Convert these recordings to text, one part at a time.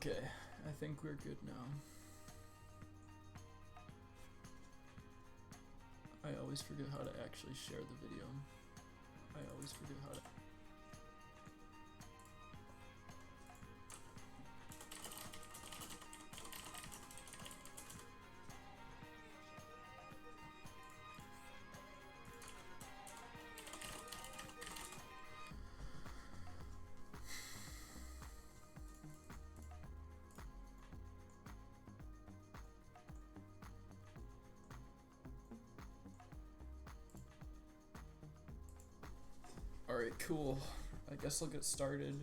Okay, I think we're good now. I always forget how to actually share the video. I always forget how to... Alright, cool. I guess I'll get started.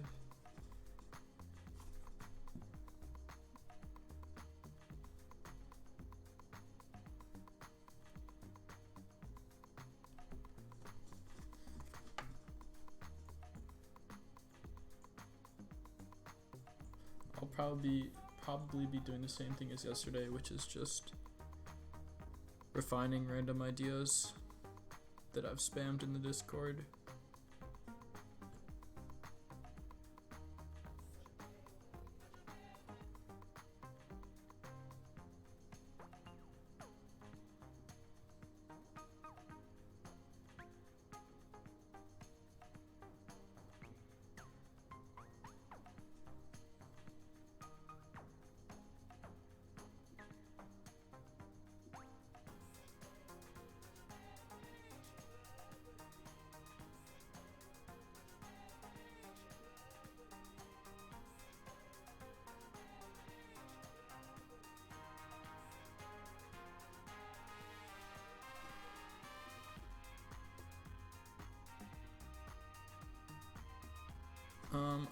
I'll probably be doing the same thing as yesterday, which is just refining random ideas that I've spammed in the Discord.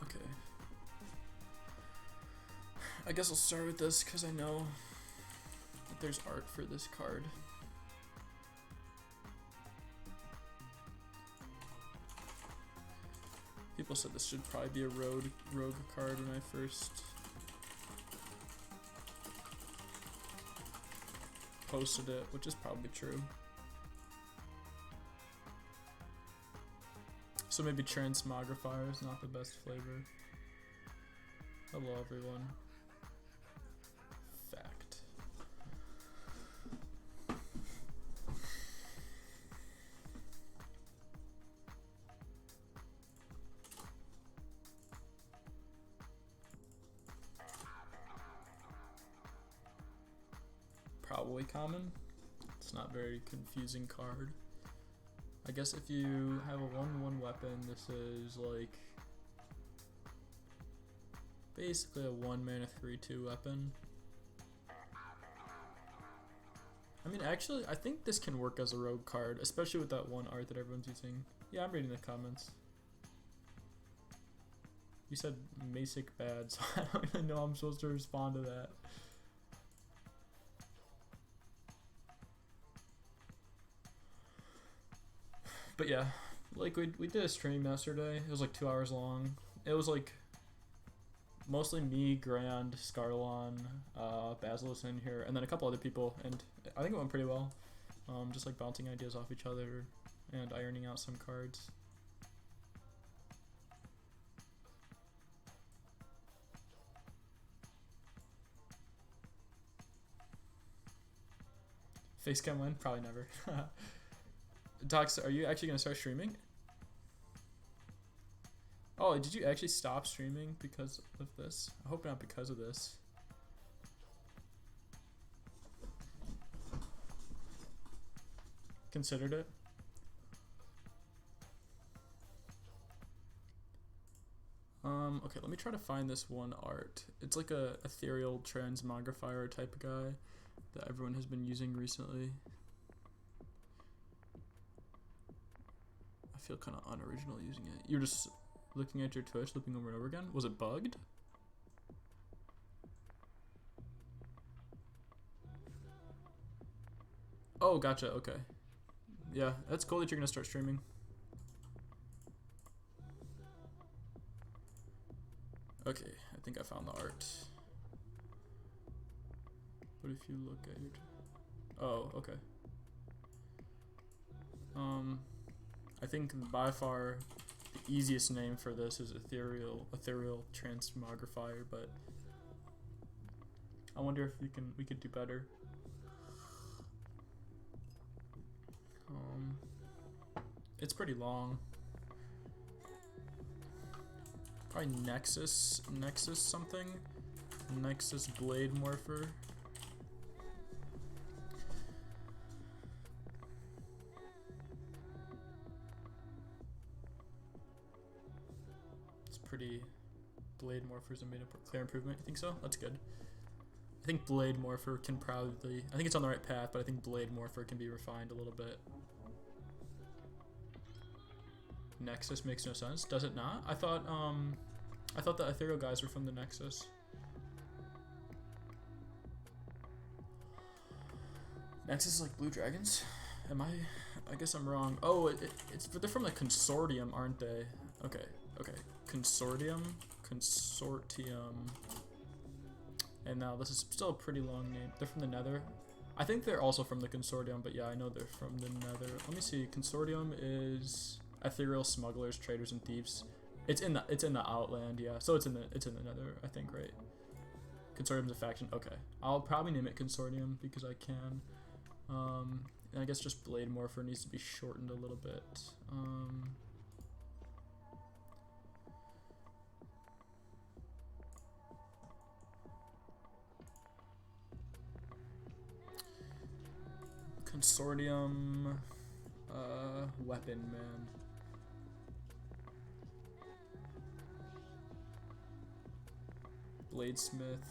Okay. I guess I'll start with this because I know that there's art for this card. People said this should probably be a rogue card when I first posted it, which is probably true. So maybe Transmogrifier is not the best flavor. Hello everyone. Fact. Probably common. It's not a very confusing card. I guess if you have a 1/1 weapon, this is like basically a 1-mana 3/2 weapon. I mean, actually, I think this can work as a rogue card, especially with that one art that everyone's using. Yeah, I'm reading the comments. You said Masic bad, so I don't even know how I'm supposed to respond to that. But yeah, like we did a stream yesterday. It was like 2 hours long. It was like mostly me, Grand, Scarlon, Basilisk in here, and then a couple other people, and I think it went pretty well. Just like bouncing ideas off each other and ironing out some cards. Facecam win? Probably never. Docs, are you actually gonna start streaming? Oh, did you actually stop streaming because of this? I hope not because of this. Considered it? Okay, let me try to find this one art. It's like a ethereal transmogrifier type of guy that everyone has been using recently. I feel kind of unoriginal using it. You're just looking at your Twitch, looping over and over again? Was it bugged? Oh, gotcha, okay. Yeah, that's cool that you're gonna start streaming. Okay, I think I found the art. But if you look at your... Oh, okay. I think by far the easiest name for this is ethereal transmogrifier, but I wonder if we could do better. It's pretty long. Probably Nexus something. Nexus Blade Morpher. It's pretty. Blade Morphers have made a clear improvement. You think so? That's good. I think Blade Morpher can probably. I think it's on the right path, but I think Blade Morpher can be refined a little bit. Nexus makes no sense. Does it not? I thought the ethereal guys were from the Nexus. Nexus is like blue dragons? Am I guess I'm wrong. Oh, they're from the consortium, aren't they? Okay. Consortium. And now this is still a pretty long name. They're from the Nether. I think they're also from the consortium, but yeah, I know they're from the Nether. Let me see. Consortium is ethereal smugglers, traders, and thieves. It's in the Outland, yeah. So it's in the Nether, I think, right? Consortium's a faction. Okay, I'll probably name it Consortium because I can. And I guess just Blade Morpher needs to be shortened a little bit. Consortium, weapon man. Bladesmith.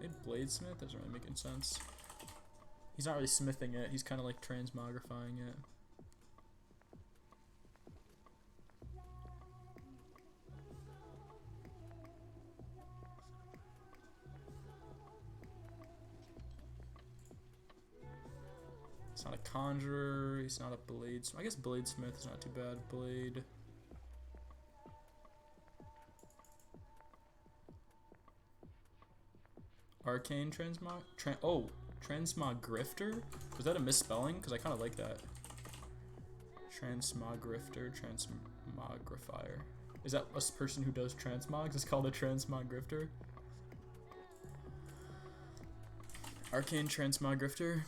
Maybe Bladesmith? Doesn't really make any sense. He's not really smithing it, he's kind of like transmogrifying it. He's not a conjurer, he's not a blades. I guess bladesmith is not too bad. Blade. Arcane transmogrifter? Was that a misspelling? Because I kind of like that. Transmogrifter, transmogrifier. Is that a person who does transmogs? It's called a transmogrifter. Arcane transmogrifter.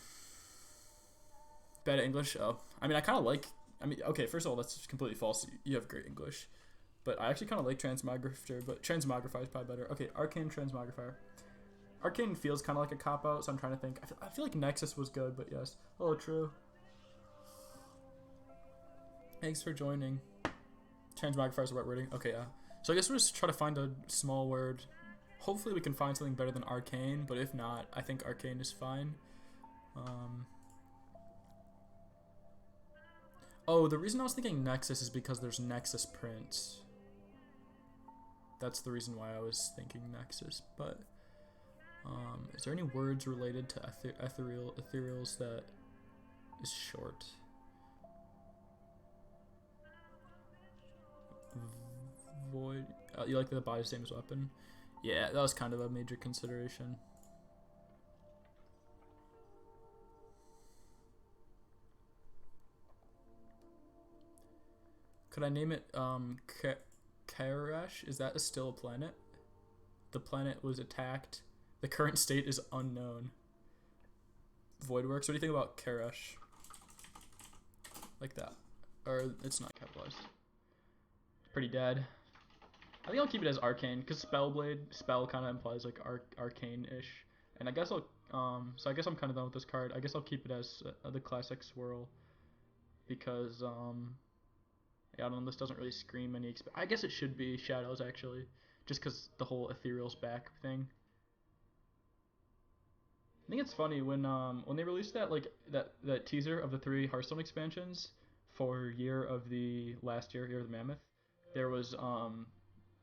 Bad at English? Oh. I mean, I kind of like... I mean, okay, first of all, that's completely false. You have great English. But I actually kind of like transmogrifter, but transmogrifier is probably better. Okay, Arcane transmogrifier. Arcane feels kind of like a cop-out, so I'm trying to think. I feel like Nexus was good, but yes. Hello, True. Thanks for joining. Transmogrifier is the right wording. Okay, yeah. So I guess we'll just try to find a small word. Hopefully we can find something better than Arcane, but if not, I think Arcane is fine. Oh, the reason I was thinking Nexus is because there's Nexus print. That's the reason why I was thinking Nexus, but... is there any words related to ethereals that is short? Void. You like the body same as weapon? Yeah, that was kind of a major consideration. Could I name it Karash? Is that still a planet? The planet was attacked. The current state is unknown. Voidworks. What do you think about Karash? Like that. Or it's not capitalized. Pretty dead. I think I'll keep it as arcane because spellblade spell kind of implies like arcane-ish. And I guess I'll so I guess I'm kind of done with this card. I guess I'll keep it as the classic swirl because yeah, I don't know, this doesn't really scream any I guess it should be shadows actually, just because the whole ethereal's back thing. I think it's funny when they released that that teaser of the 3 Hearthstone expansions for Year of the Mammoth. There was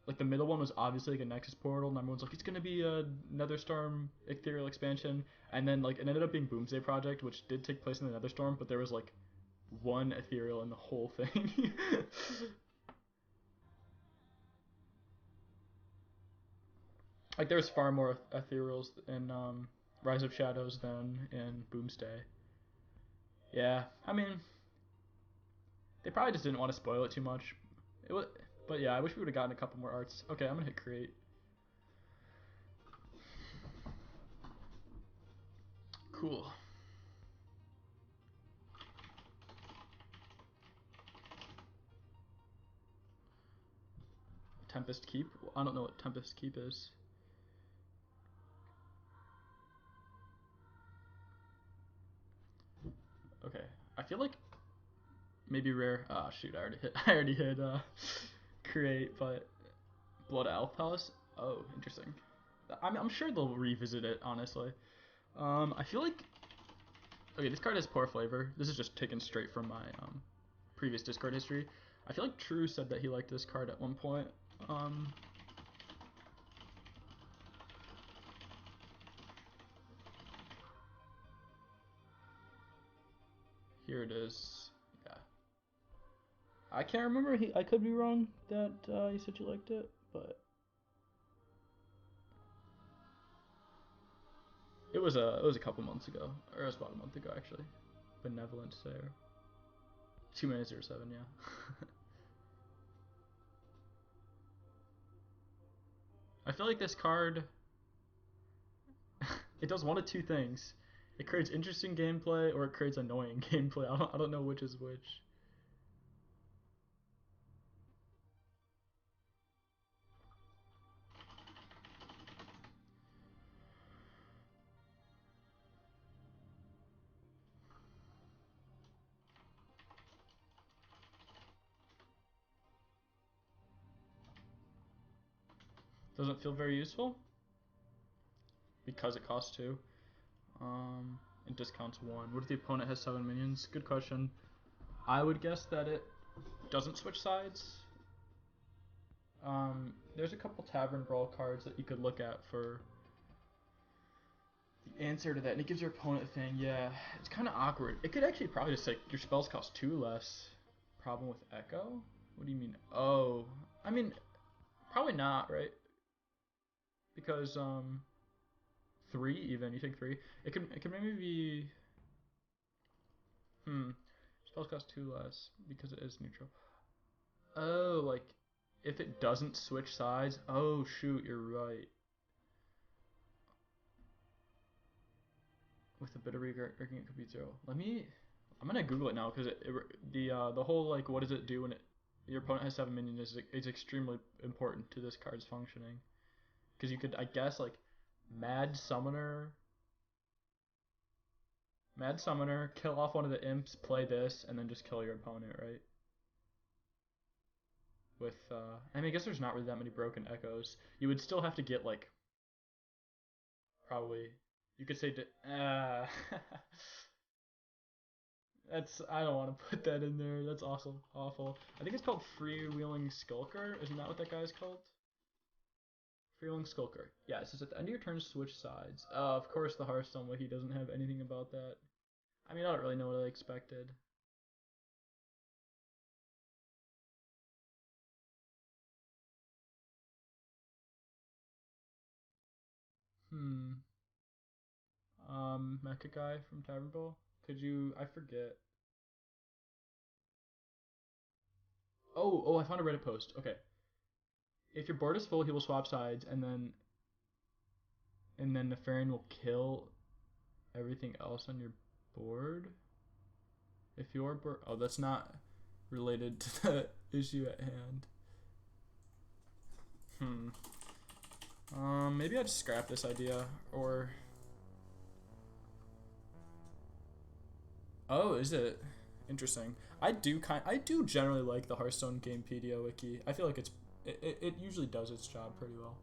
like the middle one was obviously like a Nexus portal, and everyone's like, it's gonna be a Netherstorm ethereal expansion, and then like it ended up being Boomsday Project, which did take place in the Netherstorm, but there was like 1 ethereal in the whole thing. Like there's far more ethereals in Rise of Shadows than in Boomsday. Yeah, I mean, they probably just didn't want to spoil it too much. It was, but yeah, I wish we would have gotten a couple more arts. Okay, I'm gonna hit create. Cool. Tempest Keep? I don't know what Tempest Keep is. Okay, I feel like maybe rare. Ah, shoot, I already hit create, but Blood Elf Palace. Oh, interesting. I'm sure they'll revisit it. Honestly, I feel like okay, this card has poor flavor. This is just taken straight from my previous Discord history. I feel like True said that he liked this card at one point. Here it is. Yeah. I can't remember. I could be wrong that you said you liked it, but it was a couple months ago, or it was about a month ago actually. Benevolent Sayer. 2-07, yeah. I feel like this card it does one of two things. It creates interesting gameplay or it creates annoying gameplay. I don't know which is which. Doesn't feel very useful because it costs 2. It discounts 1. What if the opponent has 7 minions? Good question. I would guess that it doesn't switch sides. There's a couple Tavern Brawl cards that you could look at for the answer to that, and it gives your opponent a thing. Yeah, it's kind of awkward. It could actually probably just say your spells cost 2 less. Problem with Echo? What do you mean? Oh, I mean, probably not, right? Because 3 even. You think 3? It could maybe be. Spells cost 2 less because it is neutral. Oh, like if it doesn't switch sides. Oh shoot, you're right. With a bit of rigging, it could be 0. I'm gonna Google it now because the whole like what does it do when your opponent has 7 minions is extremely important to this card's functioning. Because you could I guess like Mad Summoner, kill off one of the imps, play this, and then just kill your opponent, right? With I mean I guess there's not really that many broken echoes. You would still have to get like probably you could say that's I don't want to put that in there. That's awesome, awful. I think it's called Freewheeling Skulker. Isn't that what that guy's called? Freewheeling Skulker. Yeah, it says at the end of your turn, switch sides. Of course, the Hearthstone wiki doesn't have anything about that. I mean, I don't really know what I expected. Mecha guy from Tavern Bowl. Could you? I forget. Oh, I found a Reddit post. Okay. If your board is full, he will swap sides, and then Nefarian will kill everything else on your board. If your board, oh, that's not related to the issue at hand. Maybe I just scrap this idea, or. Oh, is it? Interesting. I do generally like the Hearthstone Gamepedia wiki. I feel like it usually does its job pretty well.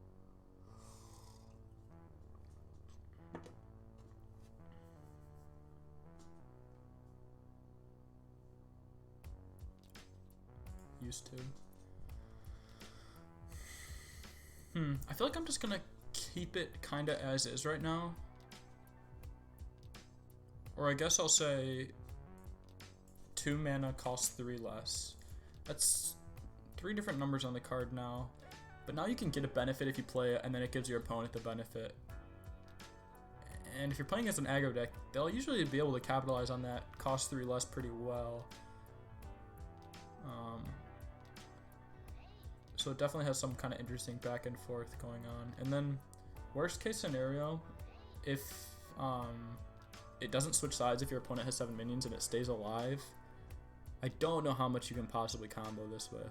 Used to. I feel like I'm just gonna keep it kinda as is right now. Or I guess I'll say 2 mana costs 3 less. That's 3 different numbers on the card now. But now you can get a benefit if you play it, and then it gives your opponent the benefit. And if you're playing as an aggro deck, they'll usually be able to capitalize on that cost 3 less pretty well. So it definitely has some kind of interesting back and forth going on. And then, worst case scenario, if it doesn't switch sides if your opponent has 7 minions and it stays alive. I don't know how much you can possibly combo this with.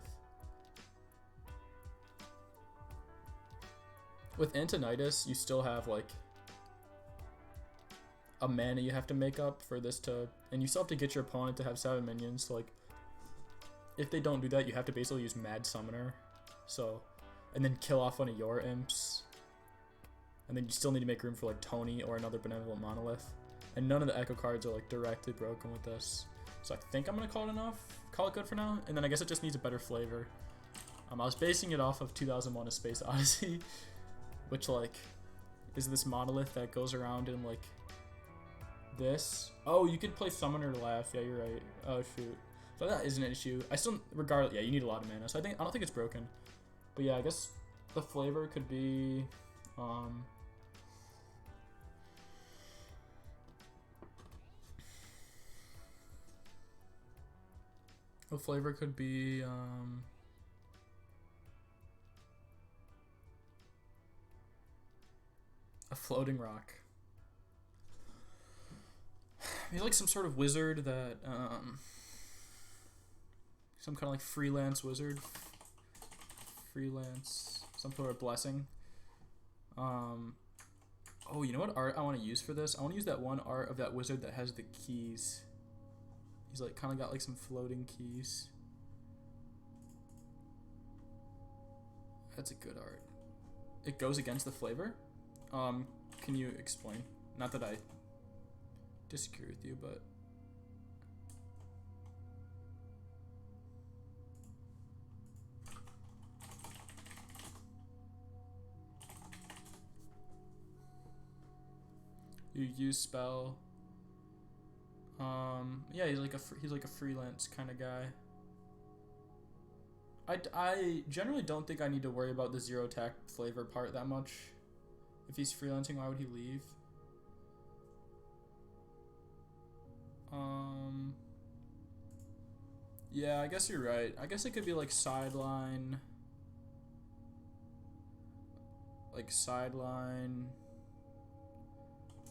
With Antonidas, you still have like a mana you have to make up for this to, and you still have to get your opponent to have 7 minions. So like, if they don't do that, you have to basically use Mad Summoner. So, and then kill off one of your imps. And then you still need to make room for like Tony or another Benevolent Monolith. And none of the Echo cards are like directly broken with this. So I think I'm gonna call it good for now. And then I guess it just needs a better flavor. I was basing it off of 2001: A Space Odyssey, which like is this monolith that goes around in like this. Oh, you could play Summoner to laugh. Yeah, you're right. Oh shoot. So that isn't an issue. I still, regardless, yeah, you need a lot of mana. So I don't think it's broken. But yeah, I guess the flavor could be, the flavor could be, a floating rock. Maybe like some sort of wizard that, some kind of like freelance wizard. Freelance, some sort of blessing. Oh, you know what art I want to use for this? I want to use that one art of that wizard that has the keys. He's like kind of got like some floating keys. That's a good art. It goes against the flavor? Can you explain? Not that I disagree with you, but you use spell. Yeah, he's like a freelance kind of guy. I generally don't think I need to worry about the 0 attack flavor part that much. If he's freelancing, why would he leave? Yeah, I guess you're right. I guess it could be like sideline. Like sideline.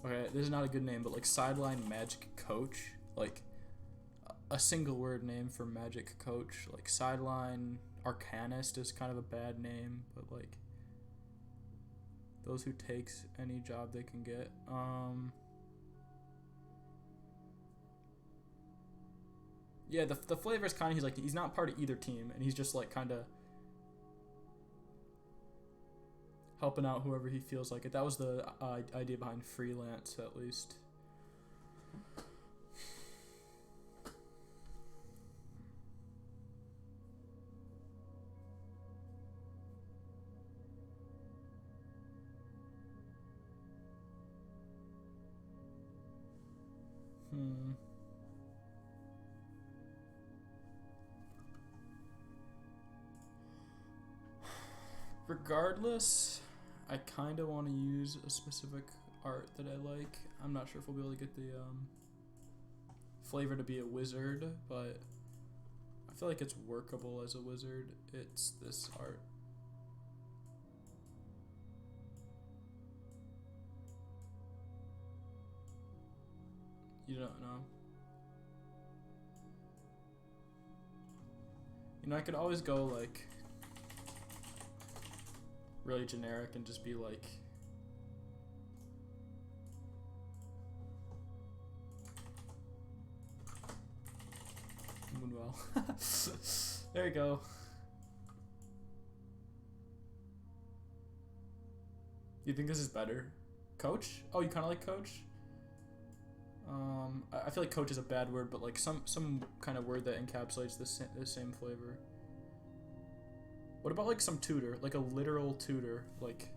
Okay, this is not a good name, but like sideline magic coach. Like a single word name for magic coach. Like sideline arcanist is kind of a bad name, but like those who takes any job they can get. Yeah, the flavor is kind of, he's not part of either team, and he's just like kind of helping out whoever he feels like it. That was the idea behind freelance, at least. Regardless, I kind of want to use a specific art that I like. I'm not sure if we'll be able to get the flavor to be a wizard, but I feel like it's workable as a wizard. It's this art. You don't know. You know, I could always go like really generic and just be like Moonwell. There you go. You think this is better? Coach? Oh, you kind of like coach? I feel like coach is a bad word, but like some kind of word that encapsulates the same flavor. What about like some tutor, like a literal tutor, like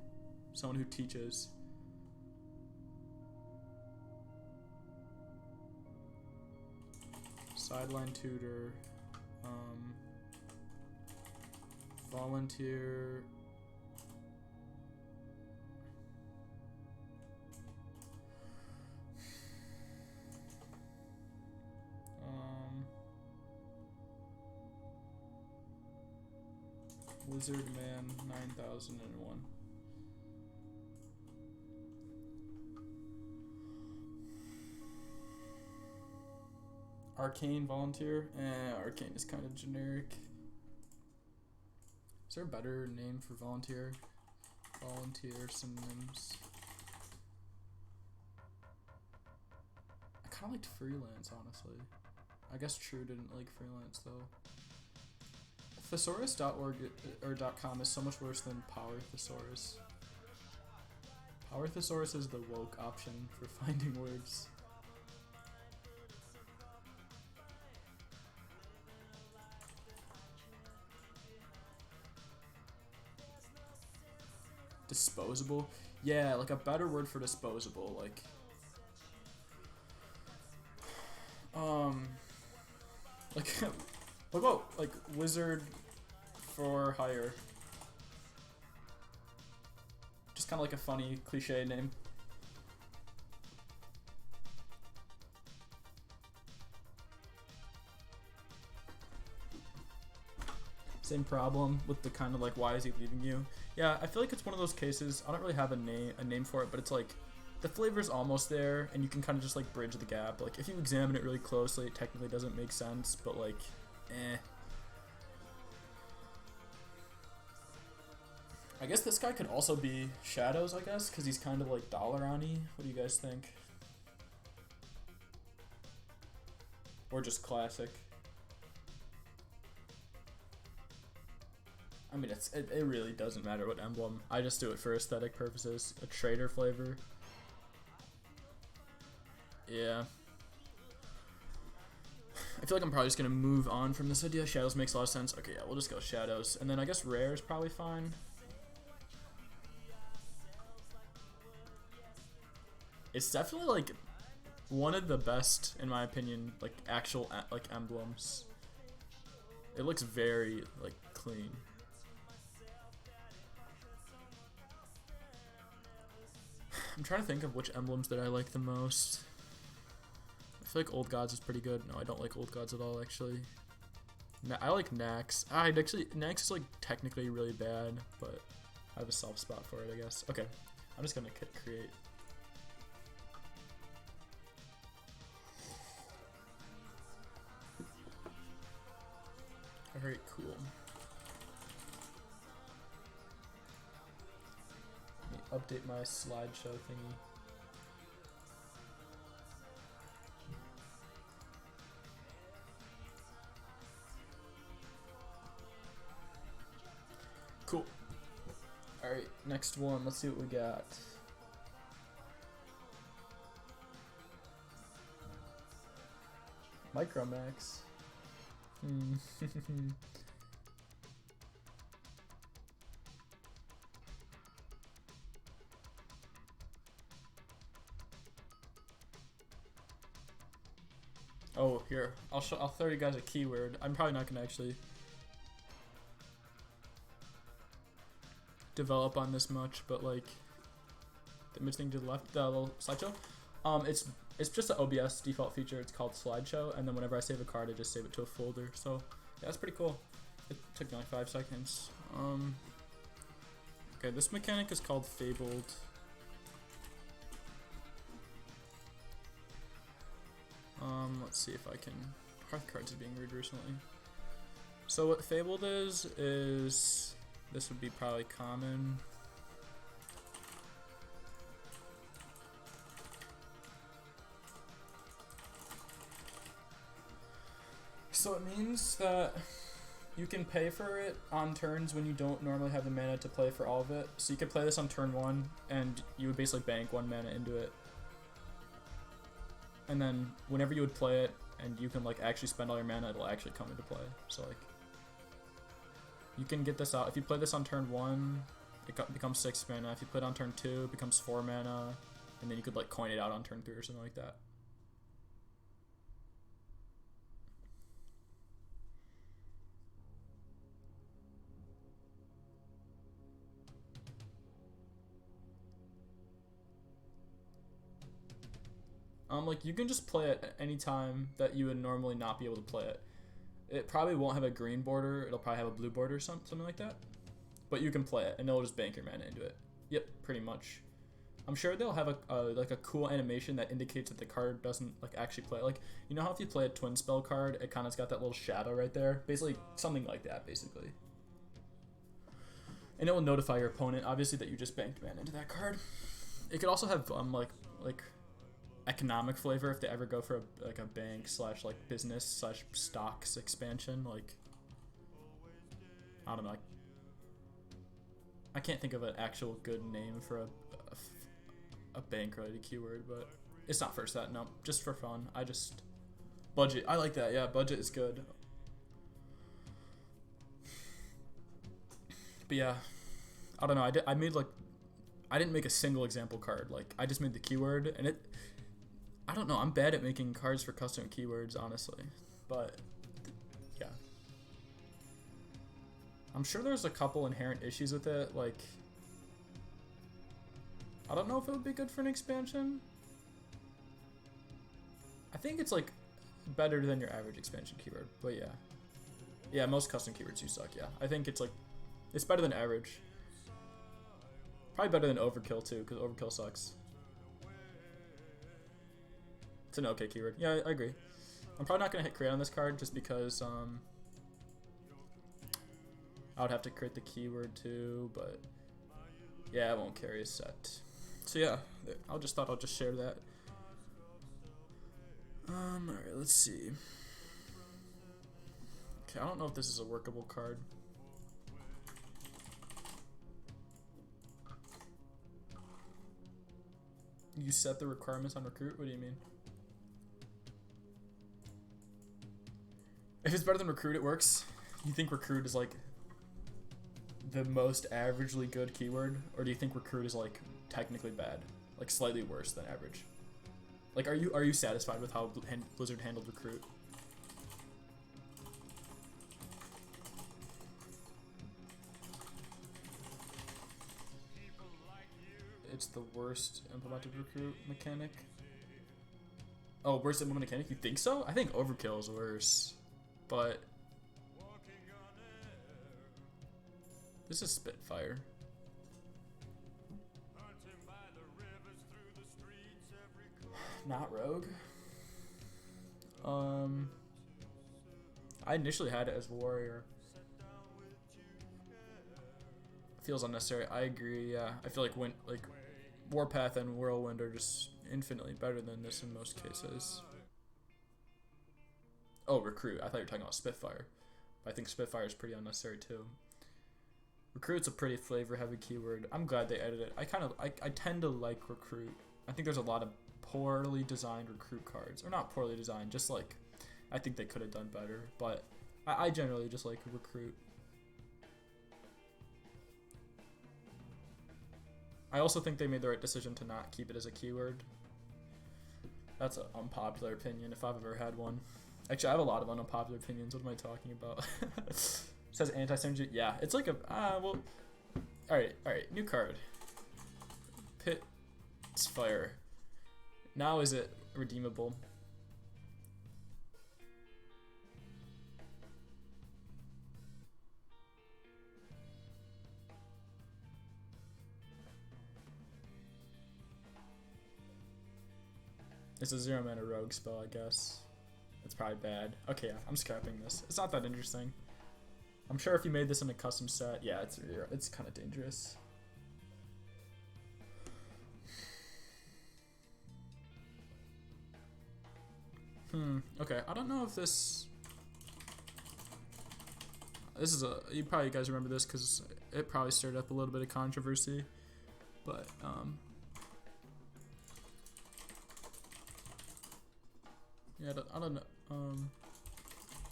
someone who teaches? Sideline tutor, volunteer. Wizard Man 9001. Arcane volunteer. Arcane is kind of generic. Is there a better name for volunteer? Volunteer synonyms. I kind of liked freelance, honestly. I guess True didn't like freelance though. Thesaurus.org or .com is so much worse than Power Thesaurus. Power Thesaurus is the woke option for finding words. Disposable? Yeah, like a better word for disposable, like what about like wizard for hire? Just kind of like a funny cliche name. Same problem with the kind of like, why is he leaving you? Yeah, I feel like it's one of those cases. I don't really have a name for it, but it's like the flavor's almost there, and you can kind of just like bridge the gap. Like if you examine it really closely, it technically doesn't make sense, but like, I guess this guy could also be Shadows, I guess, because he's kind of like Dollarani. What do you guys think? Or just classic? I mean, it really doesn't matter what emblem. I just do it for aesthetic purposes. A trader flavor. Yeah. I feel like I'm probably just going to move on from this idea. Shadows makes a lot of sense. Okay, yeah, we'll just go Shadows. And then I guess Rare is probably fine. It's definitely, like, one of the best, in my opinion, like, actual, like, emblems. It looks very, like, clean. I'm trying to think of which emblems that I like the most. I feel like Old Gods is pretty good. No, I don't like Old Gods at all, actually. I like Nax. Nax is like technically really bad, but I have a soft spot for it, I guess. Okay, I'm just gonna create. Alright, cool. Let me update my slideshow thingy. Cool. Alright, next one. Let's see what we got. Micromax. Oh, here. I'll throw you guys a keyword. I'm probably not gonna actually develop on this much, but like the image thing to the left, the little slideshow. It's just an OBS default feature. It's called slideshow, and then whenever I save a card, I just save it to a folder. So yeah, that's pretty cool. It took me like 5 seconds. Okay, this mechanic is called Fabled. Let's see if I can. Hearth cards are being weird recently. So what Fabled is this would be probably common. So it means that you can pay for it on turns when you don't normally have the mana to play for all of it. So you could play this on turn 1, and you would basically bank 1 mana into it. And then whenever you would play it, and you can like actually spend all your mana, it'll actually come into play. So like, you can get this out. If you play this on turn 1, it becomes 6 mana. If you play it on turn 2, it becomes 4 mana. And then you could like coin it out on turn 3 or something like that. Like you can just play it at any time that you would normally not be able to play it. It probably won't have a green border. It'll probably have a blue border or something like that. But you can play it, and it'll just bank your mana into it. Yep, pretty much. I'm sure they'll have like a cool animation that indicates that the card doesn't like actually play. Like, you know how if you play a twin spell card, it kind of's got that little shadow right there? Basically, something like that, basically. And it will notify your opponent, obviously, that you just banked mana into that card. It could also have like economic flavor if they ever go for a bank slash like business slash stocks expansion. Like, I don't know. I can't think of an actual good name for a bank related keyword, but it's not for that. No, just for fun. Budget. I like that. Yeah, budget is good. But yeah, I don't know. I didn't make a single example card. Like, I just made the keyword, and I don't know. I'm bad at making cards for custom keywords, honestly. But yeah, I'm sure there's a couple inherent issues with it. Like, I don't know if it would be good for an expansion. I think it's like better than your average expansion keyword. But yeah, most custom keywords do suck. Yeah, I think it's better than average. Probably better than overkill too, because overkill sucks. It's an okay keyword. Yeah, I agree. I'm probably not gonna hit create on this card just because I would have to create the keyword too, but yeah, I won't carry a set. So yeah, I'll just share that. Alright, let's see. Okay, I don't know if this is a workable card. You set the requirements on recruit? What do you mean? If it's better than recruit, it works. You think recruit is like the most averagely good keyword, or do you think recruit is like technically bad, like slightly worse than average? Like, are you satisfied with how Blizzard handled recruit? It's the worst implemented recruit mechanic. Oh, worst implemented mechanic? You think so? I think overkill is worse, but this is Spitfire. Not rogue. I initially had it as warrior. Feels unnecessary. I agree. Yeah, I feel like Warpath and Whirlwind are just infinitely better than this in most cases. Oh, recruit. I thought you were talking about Spitfire. I think Spitfire is pretty unnecessary too. Recruit's a pretty flavor-heavy keyword. I'm glad they added it. I tend to like recruit. I think there's a lot of poorly designed recruit cards, or not poorly designed, just like I think they could have done better. But I generally just like recruit. I also think they made the right decision to not keep it as a keyword. That's an unpopular opinion if I've ever had one. Actually, I have a lot of unpopular opinions. What am I talking about? It says anti-synergy. Yeah, it's like a well. All right, new card. Pit's Fire. Now is it redeemable? It's a 0 mana rogue spell, I guess. It's probably bad. Okay, yeah, I'm scrapping this. It's not that interesting. I'm sure if you made this in a custom set, yeah, it's kind of dangerous. Okay, I don't know if this is you probably guys remember this because it probably stirred up a little bit of controversy, but yeah, I don't know.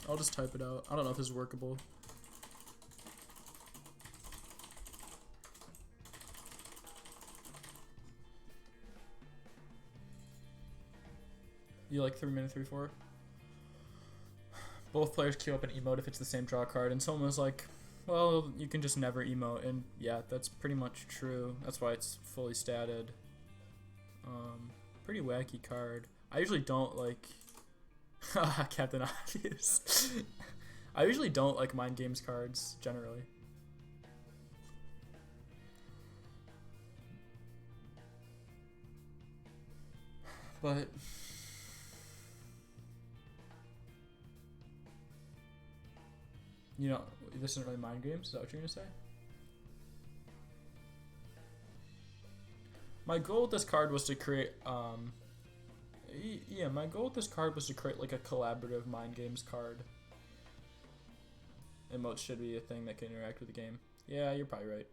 I'll just type it out. I don't know if this is workable. You like 3-mana 3/4? Both players queue up an emote if it's the same draw card, and someone was like, well, you can just never emote, and yeah, that's pretty much true. That's why it's fully statted. Pretty wacky card. I usually don't like Captain Obvious. I usually don't like Mind Games cards, generally. But you know, this isn't really mind games. Is that what you're gonna say? My goal with this card was to create, yeah, my goal with this card was to create like a collaborative mind games card. Emotes should be a thing that can interact with the game. Yeah, you're probably right.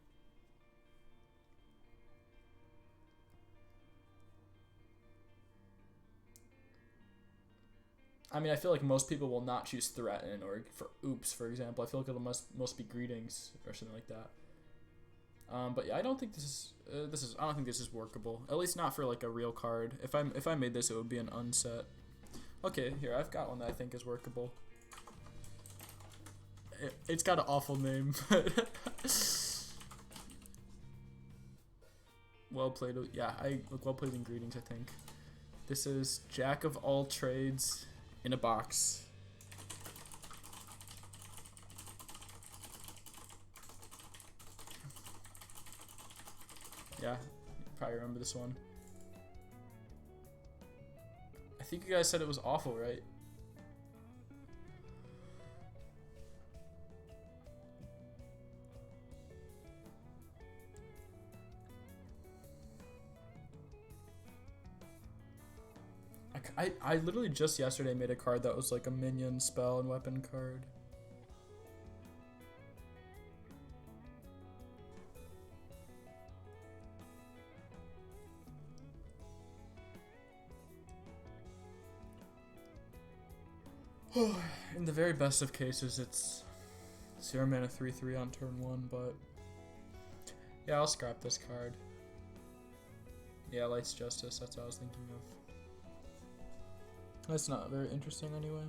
I mean, I feel like most people will not choose threaten or for oops, for example. I feel like it'll must be greetings or something like that. But yeah, I don't think I don't think this is workable. At least not for like a real card. If I made this, it would be an unset. Okay, here I've got one that I think is workable. It's got an awful name, but well played. Yeah, I look well played in greetings. I think this is Jack of all trades in a box. Yeah, you probably remember this one. I think you guys said it was awful, right? I literally just yesterday made a card that was like a minion, spell, and weapon card. In the very best of cases, it's 0 mana 3/3 on turn 1, but yeah, I'll scrap this card. Yeah, Light's Justice, that's what I was thinking of. That's not very interesting anyway.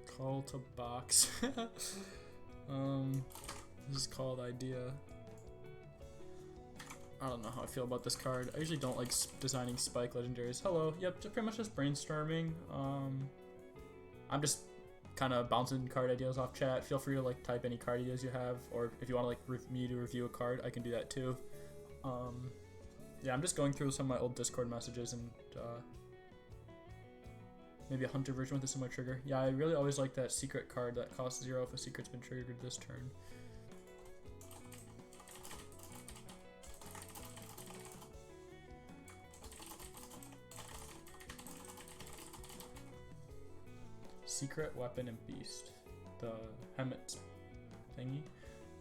Call to box. This is called Idea. I don't know how I feel about this card. I usually don't like designing spike legendaries. Hello. Yep, pretty much just brainstorming. I'm just kind of bouncing card ideas off chat. Feel free to like type any card ideas you have, or if you want to like me to review a card, I can do that too. Yeah, I'm just going through some of my old Discord messages and maybe a hunter version with a similar trigger. Yeah, I really always like that secret card that costs 0 if a secret's been triggered this turn. Secret, weapon, and beast. The Hemet thingy.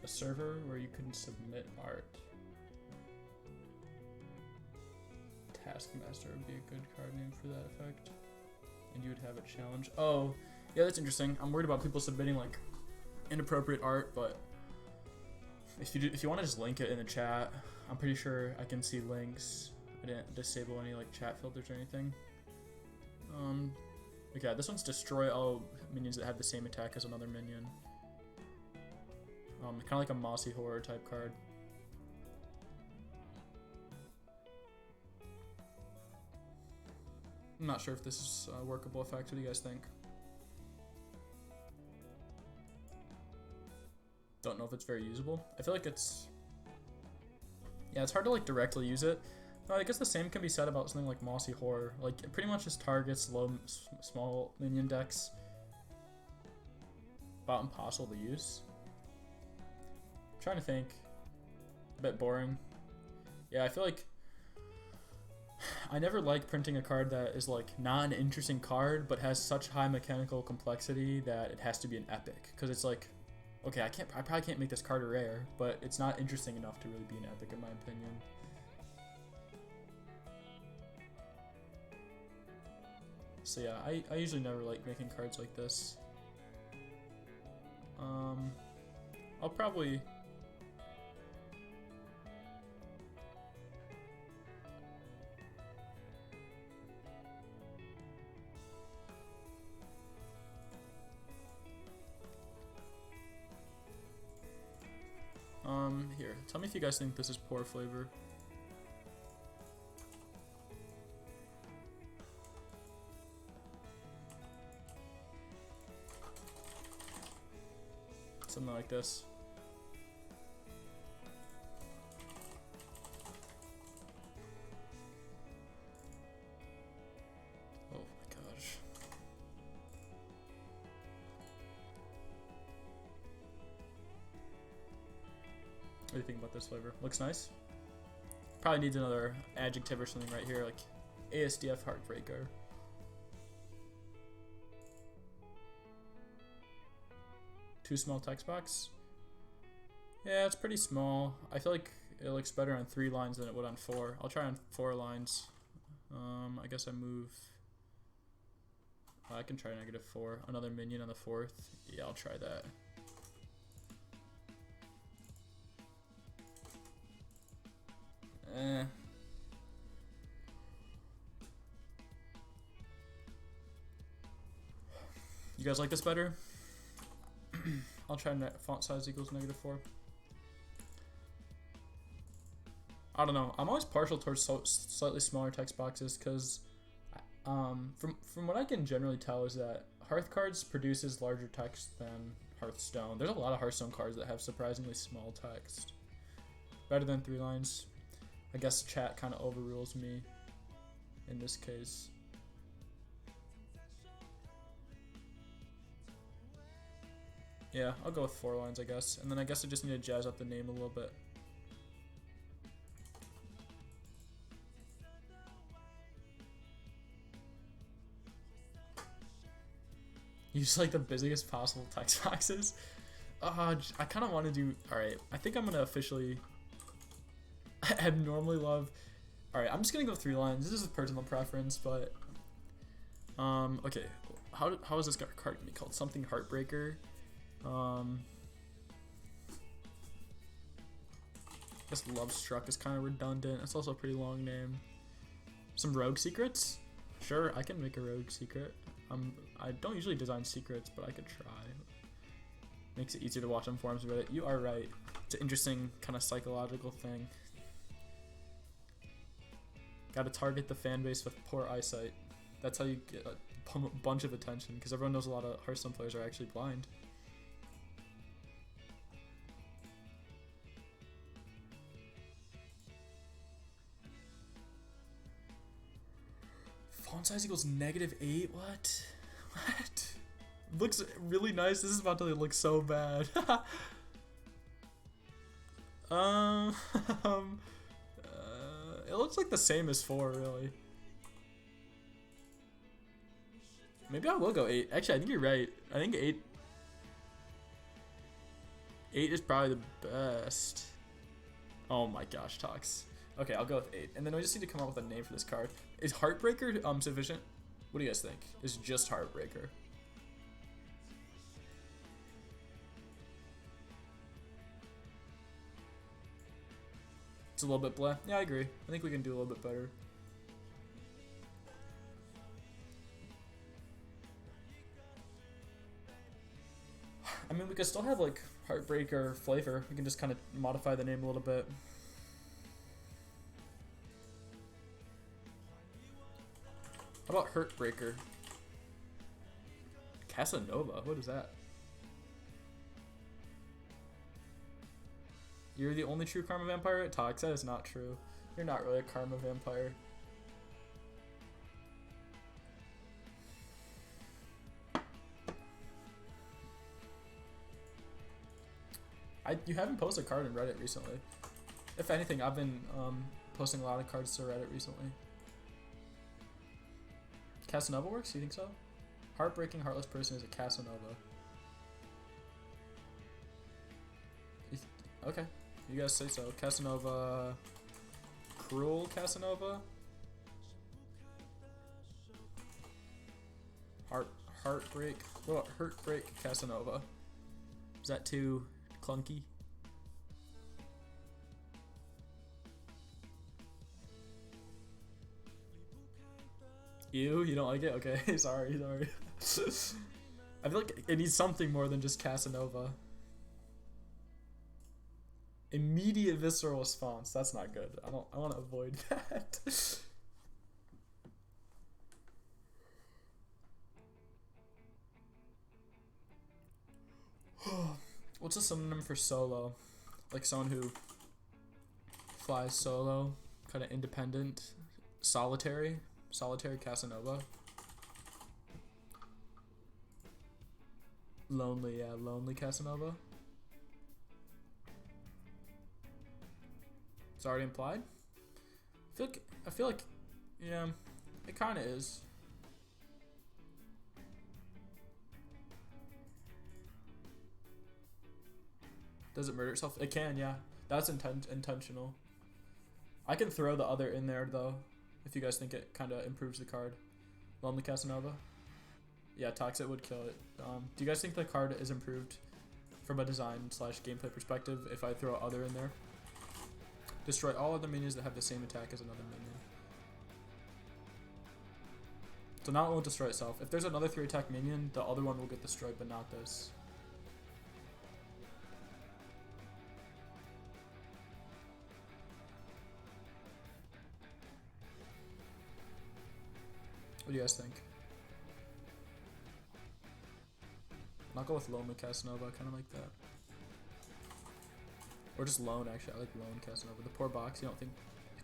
A server where you can submit art. Taskmaster would be a good card name for that effect. And you would have a challenge. Oh, yeah, that's interesting. I'm worried about people submitting like inappropriate art, but if you want to just link it in the chat, I'm pretty sure I can see links. I didn't disable any like chat filters or anything. Okay, this one's destroy all minions that have the same attack as another minion. Kind of like a Mossy Horror type card. I'm not sure if this is a workable effect. What do you guys think? Don't know if it's very usable. I feel like it's... Yeah, it's hard to like directly use it. No, I guess the same can be said about something like Mossy Horror. Like, it pretty much just targets small minion decks. About impossible to use. I'm trying to think. A bit boring. Yeah, I feel like I never like printing a card that is like not an interesting card, but has such high mechanical complexity that it has to be an epic. Because it's like, okay, I probably can't make this card a rare, but it's not interesting enough to really be an epic in my opinion. So yeah, I usually never like making cards like this. I'll probably... Here, tell me if you guys think this is poor flavor. something like this. Oh my gosh. What do you think about this flavor? Looks nice. Probably needs another adjective or something right here, like ASDF Heartbreaker. Too small text box? Yeah, it's pretty small. I feel like it looks better on 3 lines than it would on 4. I'll try on 4 lines. I guess I move. I can try -4. Another minion on the 4th. Yeah, I'll try that. You guys like this better? I'll try font size equals -4. I don't know. I'm always partial towards slightly smaller text boxes because, from what I can generally tell is that Hearth cards produces larger text than Hearthstone. There's a lot of Hearthstone cards that have surprisingly small text. Better than 3 lines. I guess chat kind of overrules me in this case. Yeah, I'll go with 4 lines, I guess. And then I guess I just need to jazz up the name a little bit. Use like the busiest possible text boxes. I kind of want to do... Alright, I think I'm going to officially... abnormally love... Alright, I'm just going to go 3 lines. This is a personal preference, but... Okay. How is this card going to be called? Something Heartbreaker. I guess Love Struck is kind of redundant. It's also a pretty long name. Some rogue secrets? Sure, I can make a rogue secret. I don't usually design secrets, but I could try. Makes it easier to watch on forums about it. You are right. It's an interesting kind of psychological thing. Gotta target the fan base with poor eyesight. That's how you get a bunch of attention, because everyone knows a lot of Hearthstone players are actually blind. Font size equals -8? What? What? Looks really nice. This is about to look so bad. It looks like the same as 4, really. Maybe I will go 8. Actually, I think you're right. I think 8 is probably the best. Oh my gosh, Tox. Okay, I'll go with 8. And then I just need to come up with a name for this card. Is Heartbreaker sufficient? What do you guys think? Is just Heartbreaker? It's a little bit blah. Yeah, I agree. I think we can do a little bit better. I mean, we could still have like Heartbreaker flavor. We can just kind of modify the name a little bit. How about Heartbreaker? Casanova? What is that? You're the only true Karma Vampire? Tox, that is not true. You're not really a Karma Vampire. You haven't posted a card in Reddit recently. If anything, I've been posting a lot of cards to Reddit recently. Casanova works? You think so? Heartbreaking Heartless Person is a Casanova. Okay, you guys say so. Casanova... Cruel Casanova? Heartbreak... What about Heartbreak Casanova? Is that too clunky? You don't like it? Okay, sorry. I feel like it needs something more than just Casanova. Immediate visceral response. That's not good. I want to avoid that. What's a synonym for solo? Like someone who flies solo, kind of independent, solitary Casanova. Lonely, yeah, lonely Casanova. It's already implied. I feel like, yeah, it kind of is. Does it murder itself? It can, yeah. That's intentional. I can throw the other in there though, if you guys think it kind of improves the card. Lonely Casanova. Yeah, Toxic would kill it. Do you guys think the card is improved from a design / gameplay perspective if I throw other in there? Destroy all other minions that have the same attack as another minion. So now it won't destroy itself. If there's another 3 attack minion, the other one will get destroyed, but not this. What do you guys think? I'll go with Lone Casanova, I kind of like that. Or just Lone, actually. I like Lone Casanova. The poor box, you don't think,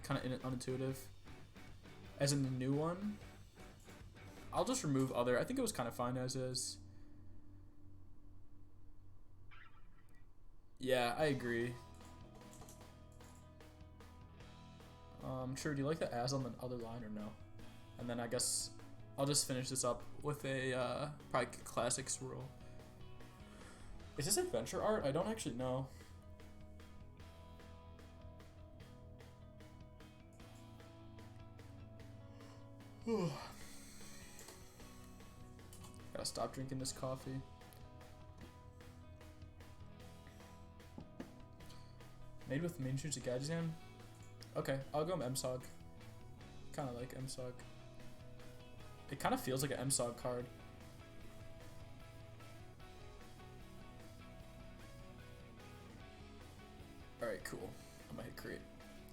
kind of unintuitive. As in the new one, I'll just remove other. I think it was kind of fine as is. Yeah, I agree. Sure, do you like the as on the other line or no? And then I guess I'll just finish this up with a probably classic swirl. Is this adventure art? I don't actually know. Gotta stop drinking this coffee. Made with main shoots of Gadgetzan? Okay, I'll go MSOG. Kinda like MSOG. It kinda feels like an MSOG card. Alright, cool. I'm gonna hit create.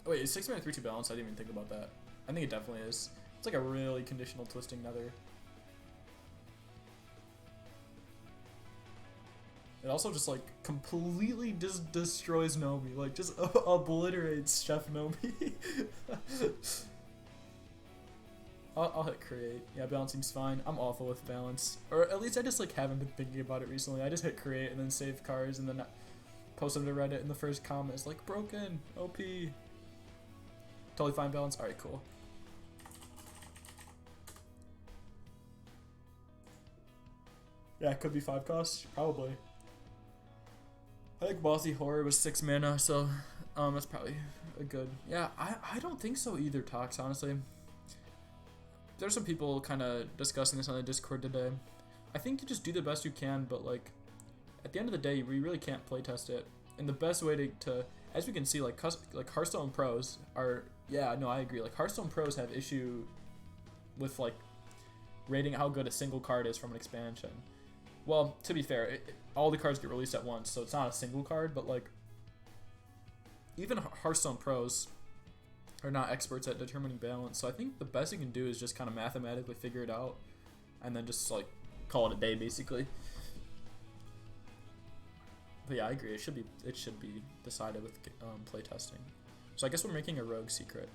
Oh wait, is 6 mana 3/2 balance? I didn't even think about that. I think it definitely is. It's like a really conditional twisting nether. It also just like completely just destroys Nomi, like just obliterates Chef Nomi. I'll hit create. Yeah, balance seems fine. I'm awful with balance, or at least I just like haven't been thinking about it recently. I just hit create and then save cards and then post them to Reddit, and the first comment is like broken, OP. Totally fine balance. All right, cool. Yeah, it could be 5 costs, probably. I think Bossy Horror was 6 mana, so that's probably a good. Yeah, I don't think so either, Tox, honestly. There's some people kind of discussing this on the Discord today. I think you just do the best you can, but like at the end of the day, we really can't playtest it. And the best way to as we can see, like Hearthstone pros are, yeah, no, I agree. Like Hearthstone pros have issue with like rating how good a single card is from an expansion. Well, to be fair, all the cards get released at once, so it's not a single card, but like even Hearthstone pros are not experts at determining balance, so I think the best you can do is just kind of mathematically figure it out and then just like call it a day basically. But yeah, I agree, it should be decided with playtesting. So I guess we're making a rogue secret.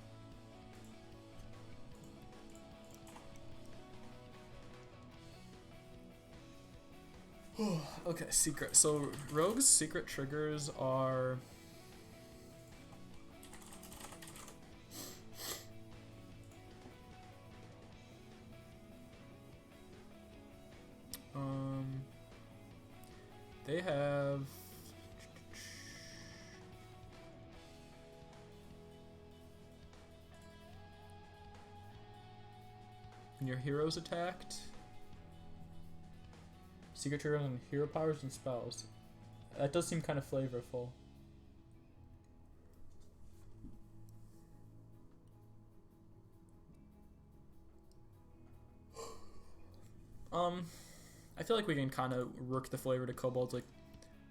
Okay, secret. So rogue's secret triggers are they have when your hero's attacked. Secret triggers on hero powers and spells. That does seem kind of flavorful. I feel like we can kind of work the flavor to kobolds. Like,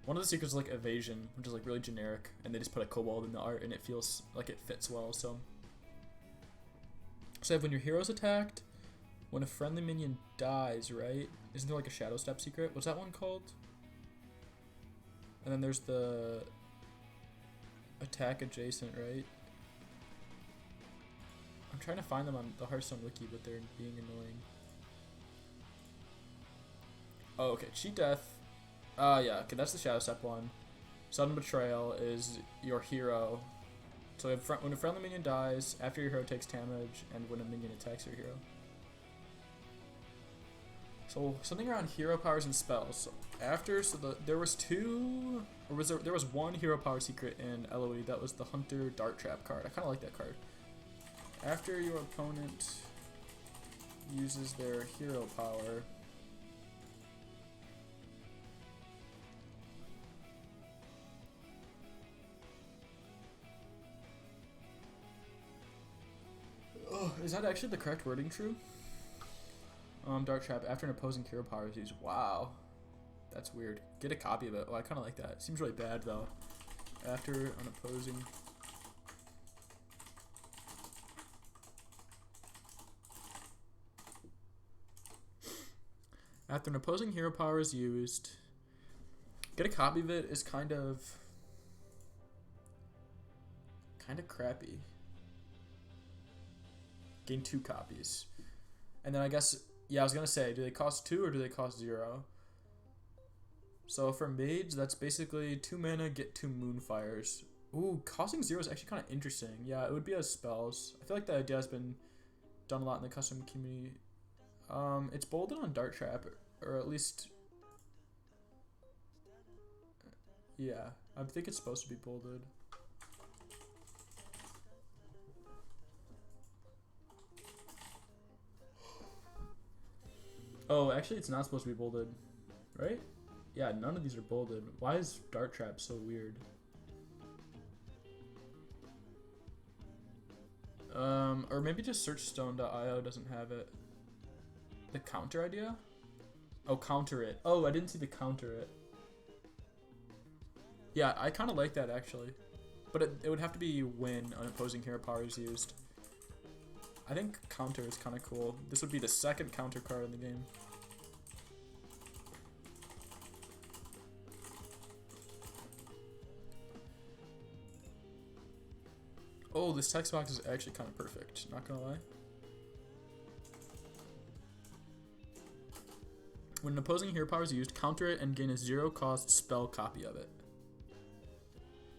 one of the secrets is like evasion, which is like really generic, and they just put a kobold in the art, and it feels like it fits well. So I have when your hero's attacked, when a friendly minion dies, right? Isn't there like a shadow step secret? What's that one called? And then there's the attack adjacent, right? I'm trying to find them on the Hearthstone wiki, but they're being annoying. Oh, okay. Cheat Death. Yeah. Okay, that's the Shadow Step one. Sudden Betrayal is your hero. So when a friendly minion dies, after your hero takes damage, and when a minion attacks your hero. So something around hero powers and spells. So there was two, or was there was one hero power secret in LOE that was the Hunter Dart Trap card. I kind of like that card. After your opponent uses their hero power, oh, is that actually the correct wording? True. Dart Trap after an opposing hero power is used. Wow, that's weird. Get a copy of it. Oh, I kind of like that. Seems really bad though. After an opposing. After an opposing hero power is used, get a copy of it is kind of crappy. Gain 2 copies. And then I guess, yeah, I was going to say, do they cost 2 or do they cost 0? So for mage, that's basically 2 mana, get 2 Moonfires. Ooh, costing 0 is actually kind of interesting. Yeah, it would be as spells. I feel like the idea has been done a lot in the custom community. It's bolded on Dart Trap, or at least, yeah, I think it's supposed to be bolded. Oh, actually, it's not supposed to be bolded, right? Yeah, none of these are bolded. Why is Dart Trap so weird? Or maybe just searchstone.io doesn't have it. The counter idea? Oh, counter it. Oh, I didn't see the counter it. Yeah, I kind of like that actually. But it would have to be when an opposing hero power is used. I think counter is kind of cool. This would be the second counter card in the game. Oh, this text box is actually kind of perfect, not gonna lie. When an opposing hero power is used, counter it and gain a 0-cost spell copy of it.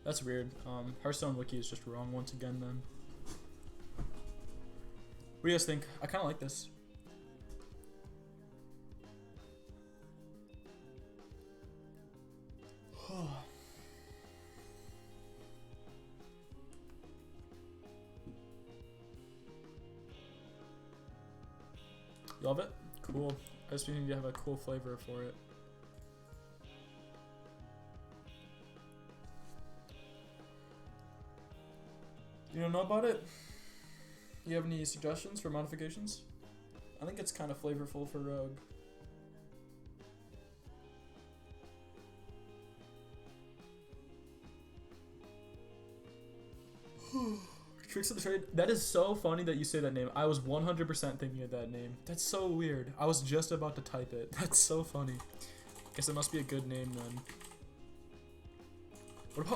That's weird. Hearthstone wiki is just wrong once again then. What do you guys think? I kind of like this. You love it? Cool. I just need to have a cool flavor for it. You don't know about it? You have any suggestions for modifications? I think it's kind of flavorful for Rogue. Tricks of the Trade. That is so funny that you say that name. I was 100% thinking of that name. That's so weird. I was just about to type it. That's so funny. Guess it must be a good name then.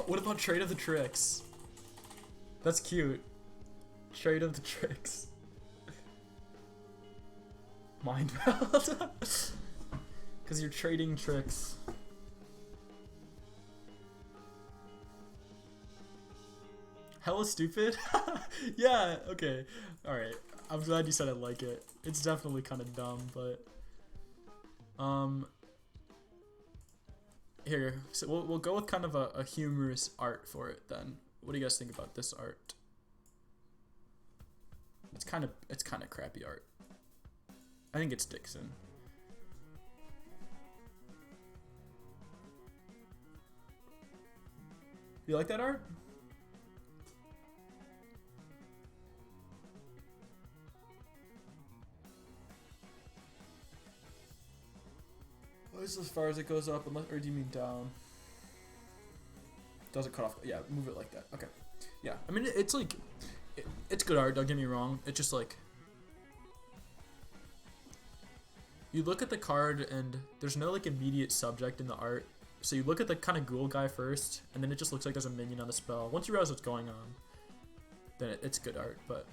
What about Trade of the Tricks? That's cute. Trade of the Tricks. Mind meld. Because you're trading tricks. Hella stupid? Yeah, okay. Alright. I'm glad you said I like it. It's definitely kind of dumb, but... Here, so we'll go with kind of a humorous art for it then. What do you guys think about this art? It's kind of crappy art. I think it's Dixon. You like that art? This is as far as it goes up, unless, or do you mean down? Does it cut off? Yeah, move it like that. Okay. Yeah, I mean, it's like, it's good art, don't get me wrong. It's just like, you look at the card and there's no like immediate subject in the art. So you look at the kind of ghoul guy first, and then it just looks like there's a minion on the spell. Once you realize what's going on, then it's good art. But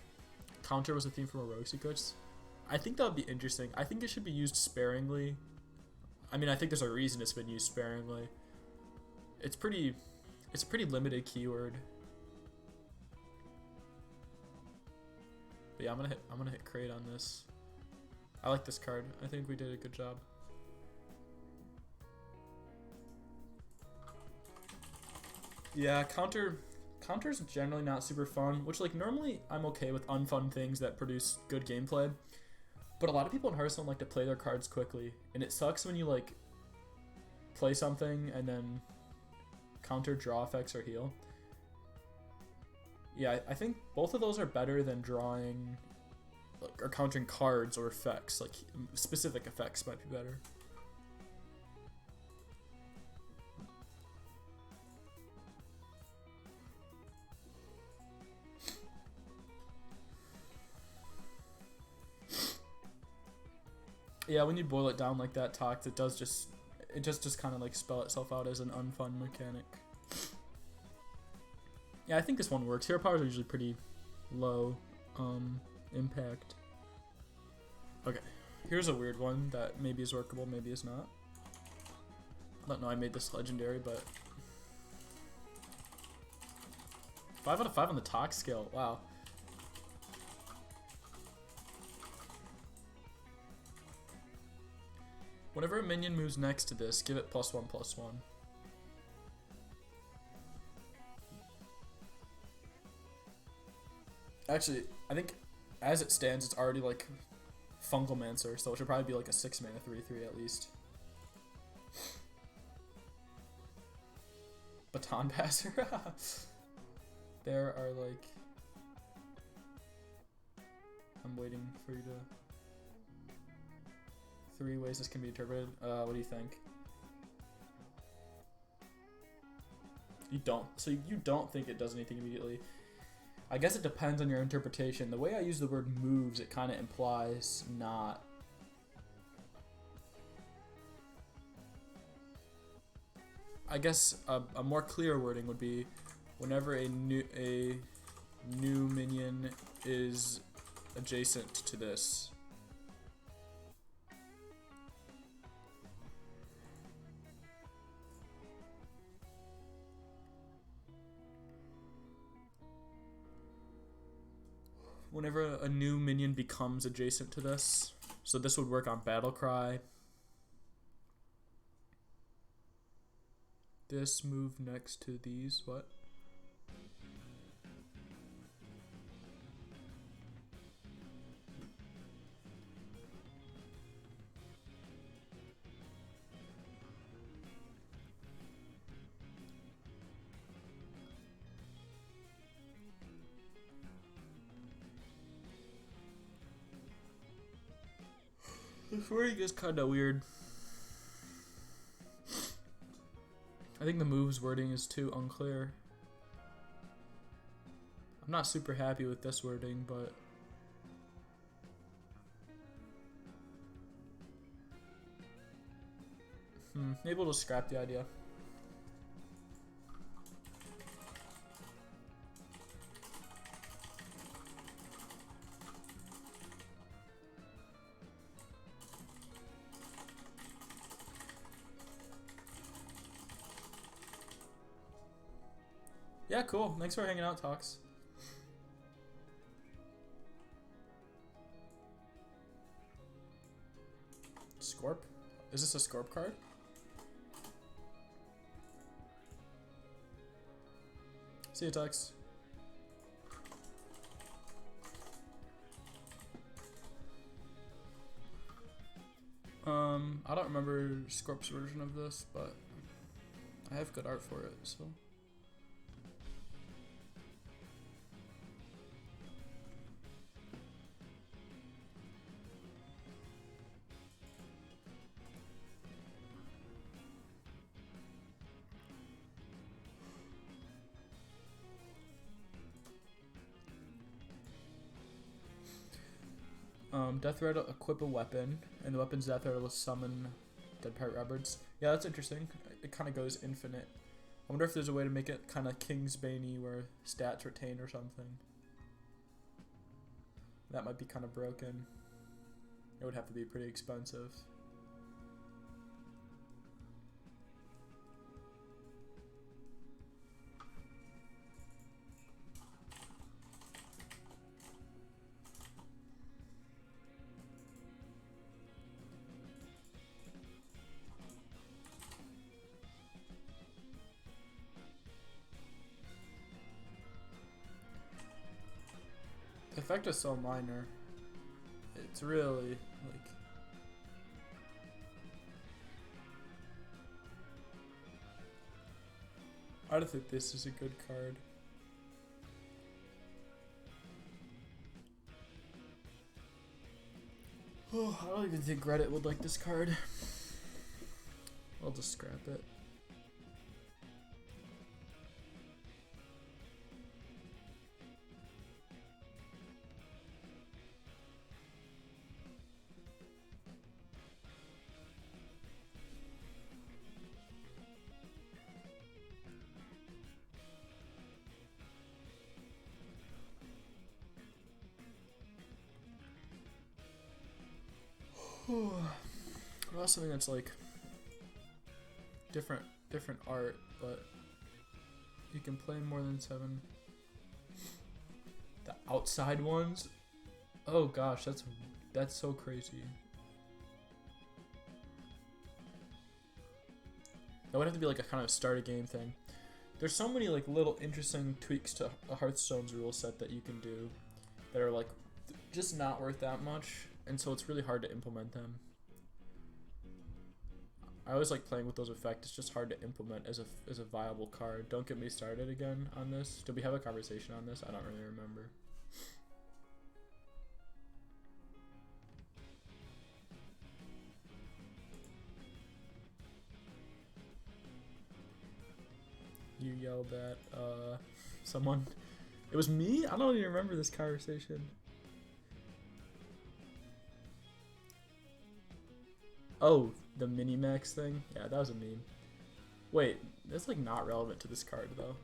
counter was a theme from a rogue secrets. I think that would be interesting. I think it should be used sparingly. I mean, I think there's a reason it's been used sparingly. It's a pretty limited keyword. But yeah, I'm gonna hit create on this. I like this card. I think we did a good job. Yeah, counter's generally not super fun, which like normally I'm okay with unfun things that produce good gameplay. But a lot of people in Hearthstone like to play their cards quickly, and it sucks when you like play something and then counter draw effects or heal. Yeah, I think both of those are better than drawing like, or countering cards or effects. Like specific effects might be better. Yeah, when you boil it down like that, Tox, it just kind of like spell itself out as an unfun mechanic. Yeah, I think this one works. Hero powers are usually pretty low impact. Okay, here's a weird one that maybe is workable, maybe is not. I don't know, I made this legendary, but 5 out of 5 on the Tox scale. Wow. Whenever a minion moves next to this, give it +1/+1. Actually, I think as it stands, it's already like Fungalmancer, so it should probably be like a 6 mana 3/3 at least. Baton Passer. There are like... I'm waiting for you to... 3 ways this can be interpreted. What do you think? You don't. So you don't think it does anything immediately. I guess it depends on your interpretation. The way I use the word moves, it kind of implies not. I guess a more clear wording would be whenever a new minion is adjacent to this. Whenever a new minion becomes adjacent to this. So this would work on Battlecry. This move next to these, what? This wording is kind of weird. I think the moves wording is too unclear. I'm not super happy with this wording, but... maybe we'll just scrap the idea. Yeah, cool. Thanks for hanging out, Tox. Scorp? Is this a Scorp card? See you, Tox. I don't remember Scorp's version of this, but I have good art for it, so... Death Rattle, equip a weapon, and the weapon's Death Rattle will summon Dead Pirate Roberts. Yeah, that's interesting. it kind of goes infinite. I wonder if there's a way to make it kind of Kingsbane-y where stats retain or something. That might be kind of broken. It would have to be pretty expensive. The effect is so minor. It's really like I don't think this is a good card. Oh, I don't even think Reddit would like this card. I'll just scrap it. Well, something that's like different art, but you can play more than 7. The outside ones, oh gosh, that's so crazy. That would have to be like a kind of start a game thing. There's so many like little interesting tweaks to a Hearthstone's rule set that you can do that are like just not worth that much, and so it's really hard to implement them. I always like playing with those effects. It's just hard to implement as a viable card. Don't get me started again on this. Did we have a conversation on this? I don't really remember. You yelled at someone. It was me? I don't even remember this conversation. Oh, the Minimax thing? Yeah, that was a meme. Wait, that's like not relevant to this card though.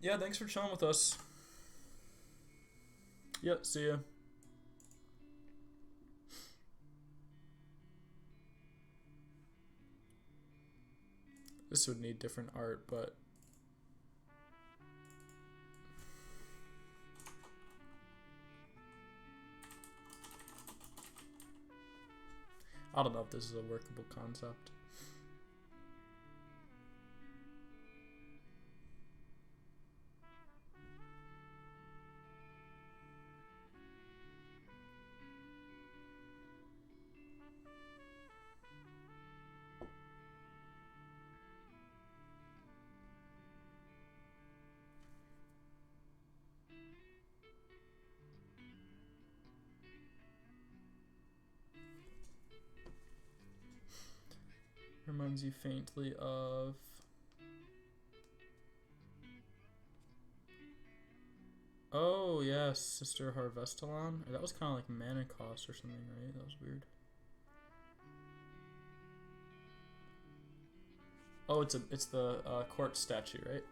Yeah, thanks for chilling with us. Yep, see ya. This would need different art, but I don't know if this is a workable concept. Reminds you faintly of... Oh, yes, Sister Harvestalon. That was kind of like mana cost or something, right? That was weird. Oh, it's the court statue, right?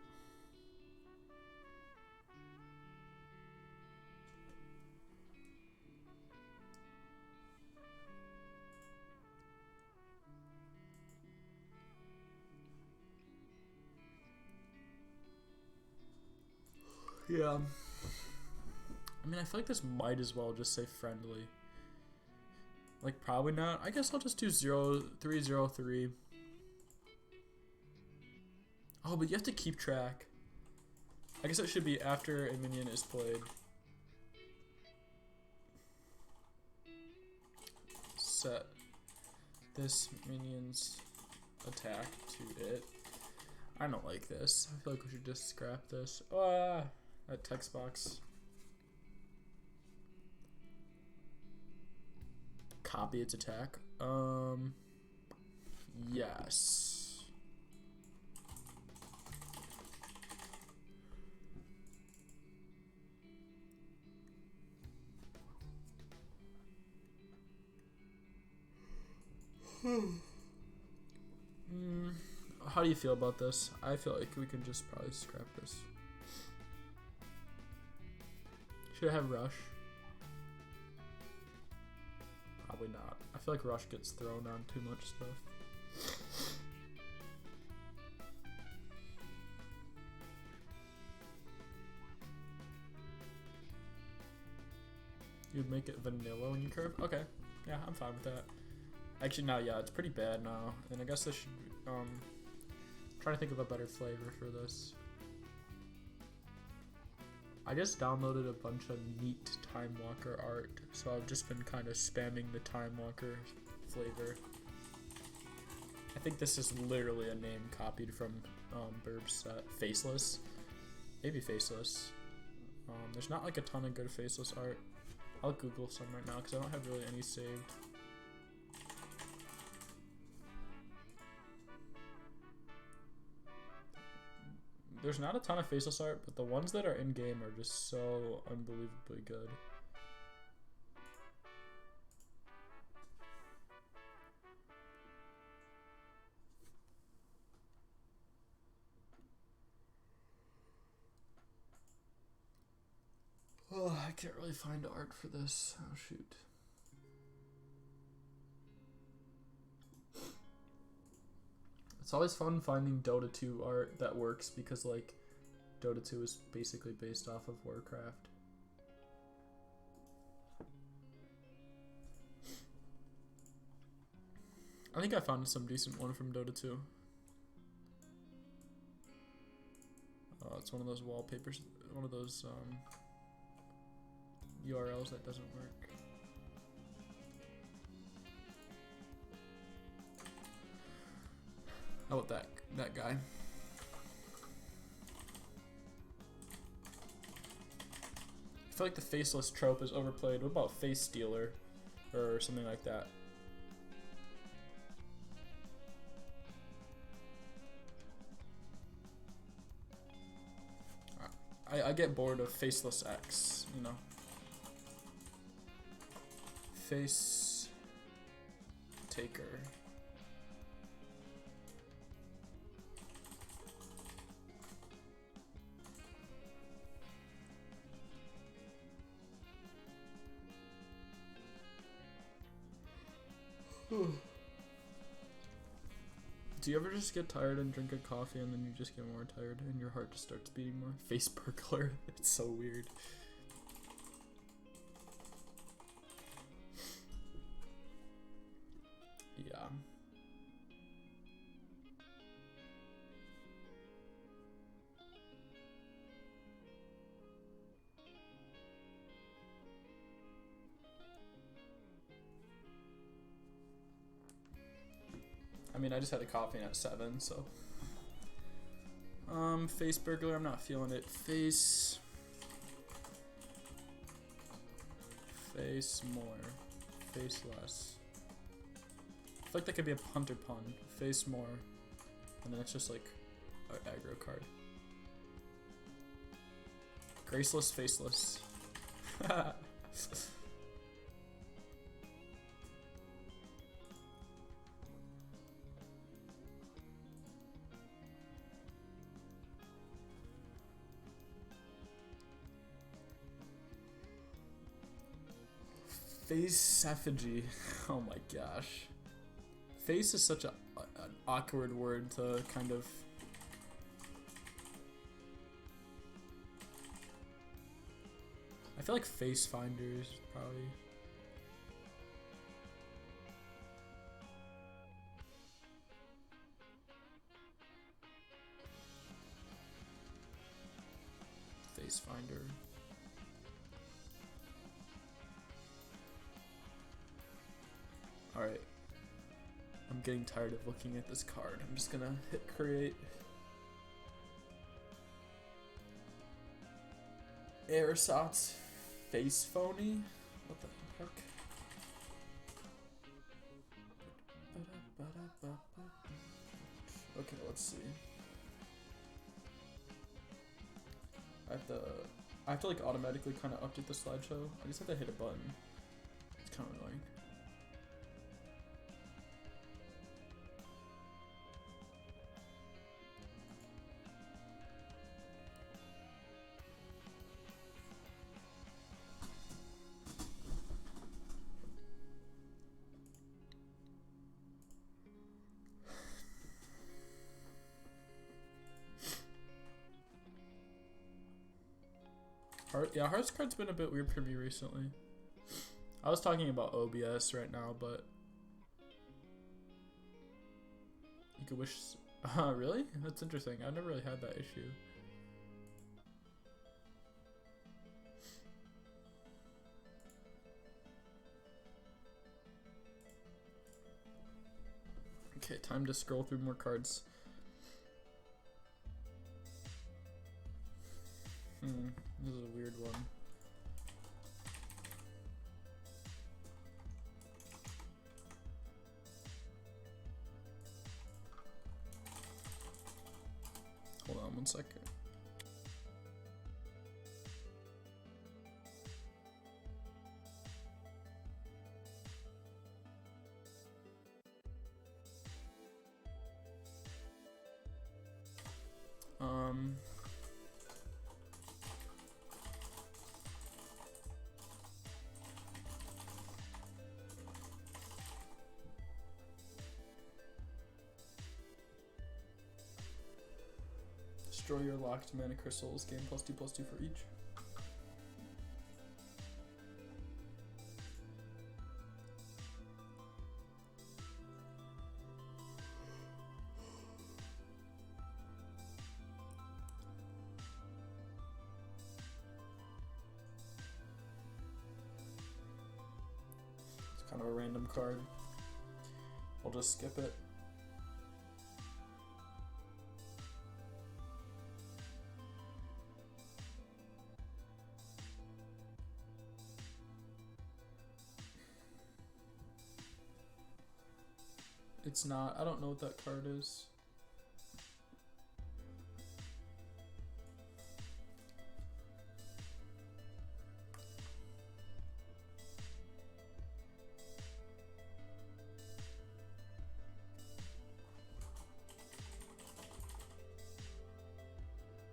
Yeah. I mean, I feel like this might as well just say friendly. Like, probably not. I guess I'll just do 0303. Oh, but you have to keep track. I guess it should be after a minion is played. Set this minion's attack to it. I don't like this. I feel like we should just scrap this. Ah, that text box. Copy its attack. Yes. How do you feel about this? I feel like we can just probably scrap this. Should I have Rush? Probably not. I feel like Rush gets thrown on too much stuff. You'd make it vanilla when you curve? Okay. Yeah, I'm fine with that. Actually, no, yeah, it's pretty bad now. And I guess this should, trying to think of a better flavor for this. I just downloaded a bunch of neat Time Walker art, so I've just been kind of spamming the Time Walker flavor. I think this is literally a name copied from Burb's set. Faceless. Maybe Faceless. There's not like a ton of good Faceless art. I'll Google some right now because I don't have really any saved. There's not a ton of Faceless art, but the ones that are in-game are just so unbelievably good. Oh, I can't really find art for this. Oh, shoot. It's always fun finding Dota 2 art that works because, like, Dota 2 is basically based off of Warcraft. I think I found some decent one from Dota 2. It's one of those wallpapers, one of those URLs that doesn't work. How about that guy? I feel like the faceless trope is overplayed. What about Face Stealer or something like that? I get bored of Faceless X, you know. Face Taker. Do you ever just get tired and drink a coffee and then you just get more tired and your heart just starts beating more? Face burglar. It's so weird. Yeah. I mean, I just had a coffee at 7, so. Face burglar, I'm not feeling it. Face more. Face less. I feel like that could be a punter pun. Face more. And then it's just like an aggro card. Graceless, faceless. Face effigy. Oh my gosh. Face is such an awkward word to kind of. I feel like face finders probably. Face finder. Alright. I'm getting tired of looking at this card. I'm just gonna hit create. Aerosots face phony? What the heck? Okay, let's see. I have to like automatically kind of update the slideshow. I just have to hit a button. It's kind of annoying. Yeah, Hearthstone's been a bit weird for me recently. I was talking about OBS right now, but you could wish. Really? That's interesting. I've never really had that issue. Okay, time to scroll through more cards. This is a weird one. Hold on 1 second. Destroy your locked mana crystals. Gain +2/+2 for each. It's kind of a random card. I'll just skip it. It's not. I don't know what that card is.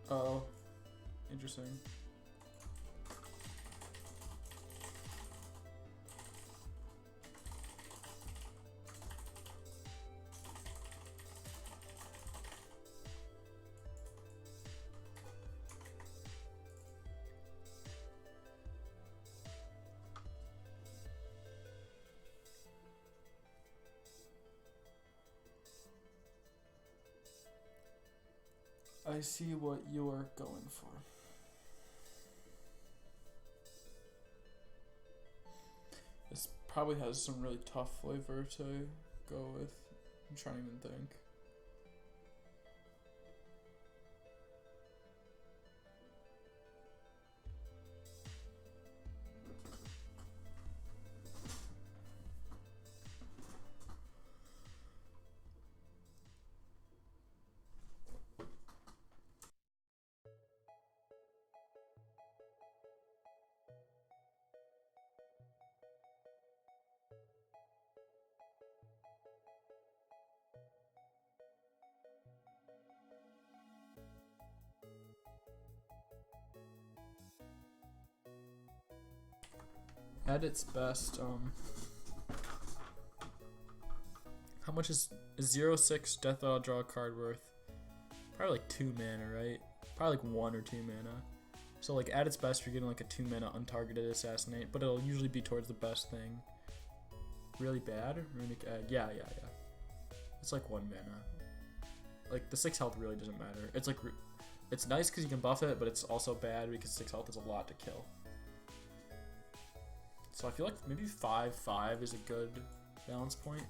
Oh, interesting. I see what you're going for. This probably has some really tough flavor to go with. I'm trying to even think. At its best, how much is 0/6 Death Rattle draw a card worth? Probably like 2 mana, right? Probably like 1 or 2 mana. So like at its best, you're getting like a 2 mana untargeted assassinate, but it'll usually be towards the best thing. Really bad? Runic Egg. Yeah. It's like 1 mana. Like the 6 health really doesn't matter. It's like it's nice because you can buff it, but it's also bad because 6 health is a lot to kill. So I feel like maybe 5/5 is a good balance point.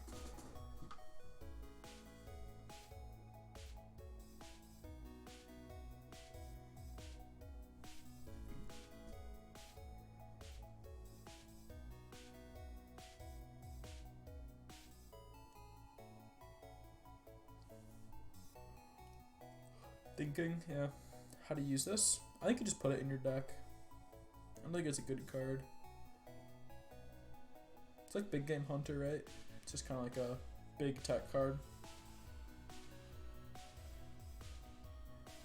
thinking, yeah, how to use this. I think you just put it in your deck. I don't think it's a good card. It's like Big Game Hunter, right? It's just kind of like a big tech card.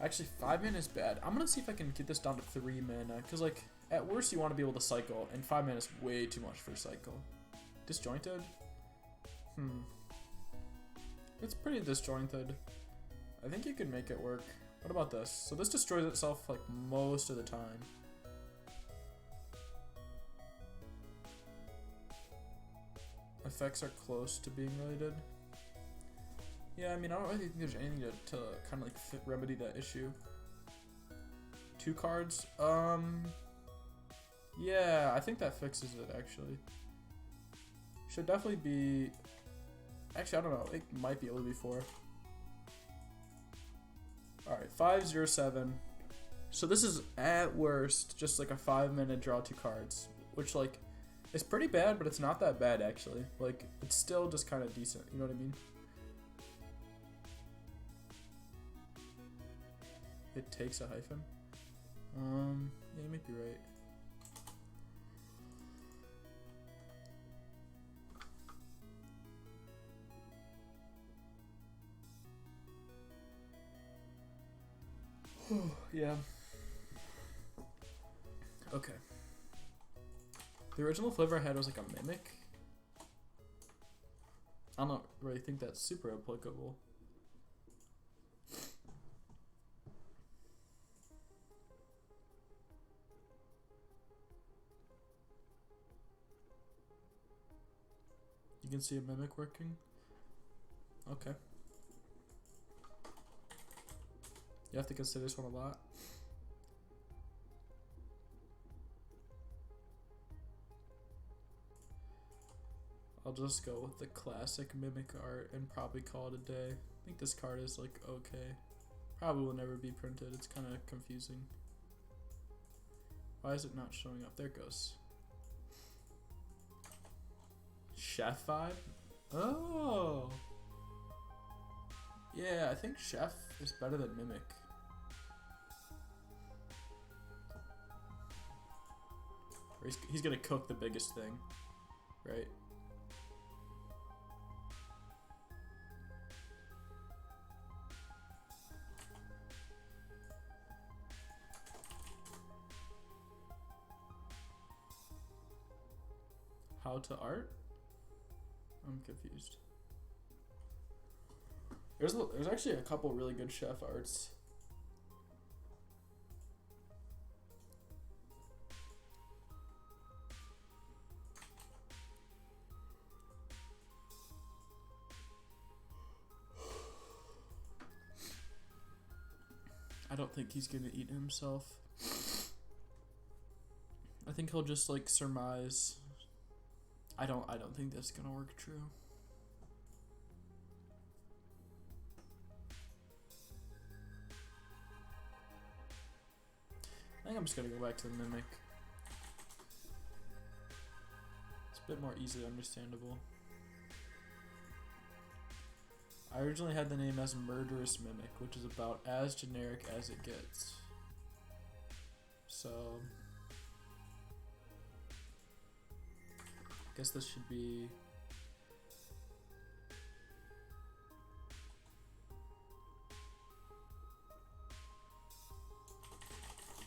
Actually, 5 mana is bad. I'm gonna see if I can get this down to 3 mana, because like at worst you want to be able to cycle, and 5 mana is way too much for cycle. Disjointed? It's pretty disjointed. I think you could make it work. What about this? So this destroys itself like most of the time. Effects are close to being related. Yeah, I mean, I don't really think there's anything to kind of like remedy that issue. 2 cards? Yeah, I think that fixes it, actually. Should definitely be... Actually, I don't know. It might be able to be 4. Alright, 5/0/7. So this is, at worst, just like a 5-minute draw 2 cards. Which, like, is pretty bad, but it's not that bad, actually. Like, it's still just kind of decent. You know what I mean? It takes a hyphen. Yeah, you might be right. Yeah. Okay. The original flavor I had was like a mimic. I don't really think that's super applicable. You can see a mimic working. Okay. You have to consider this one a lot. I'll just go with the classic mimic art and probably call it a day. I think this card is like okay. Probably will never be printed. It's kind of confusing. Why is it not showing up? There it goes. Chef vibe? Oh. Yeah, I think Chef is better than Mimic. Or he's gonna cook the biggest thing, right? How to art? I'm confused. There's actually a couple really good chef arts. I don't think he's gonna eat himself. I think he'll just like surmise. I don't think that's gonna work true. I think I'm just gonna go back to the Mimic. It's a bit more easily understandable. I originally had the name as Murderous Mimic, which is about as generic as it gets. So I guess this should be